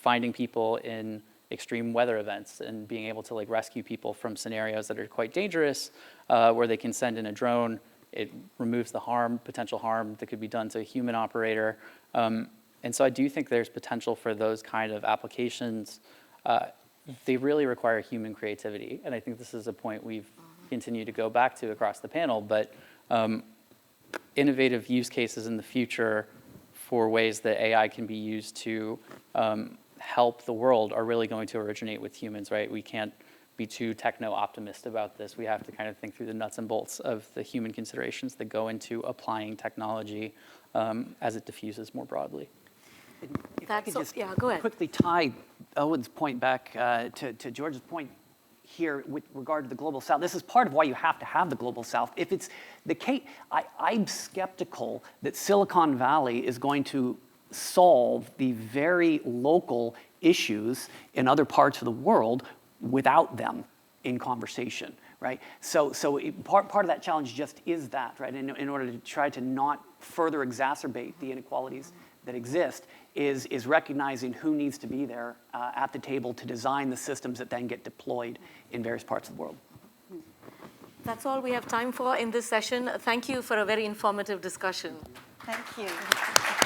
finding people in extreme weather events and being able to rescue people from scenarios that are quite dangerous, where they can send in a drone. It removes the potential harm that could be done to a human operator. And so I do think there's potential for those kind of applications. They really require human creativity. And I think this is a point we've continued to go back to across the panel. But innovative use cases in the future for ways that AI can be used to help the world are really going to originate with humans, right? We can't be too techno-optimist about this. We have to kind of think through the nuts and bolts of the human considerations that go into applying technology as it diffuses more broadly. If I could just go ahead. quickly tie Owen's point back to George's point here with regard to the Global South. This is part of why you have to have the Global South. If it's the case, I'm skeptical that Silicon Valley is going to solve the very local issues in other parts of the world without them in conversation, right? So part of that challenge just is that, right? In order to try to not further exacerbate the inequalities that exist, is recognizing who needs to be there at the table to design the systems that then get deployed in various parts of the world. That's all we have time for in this session. Thank you for a very informative discussion. Thank you.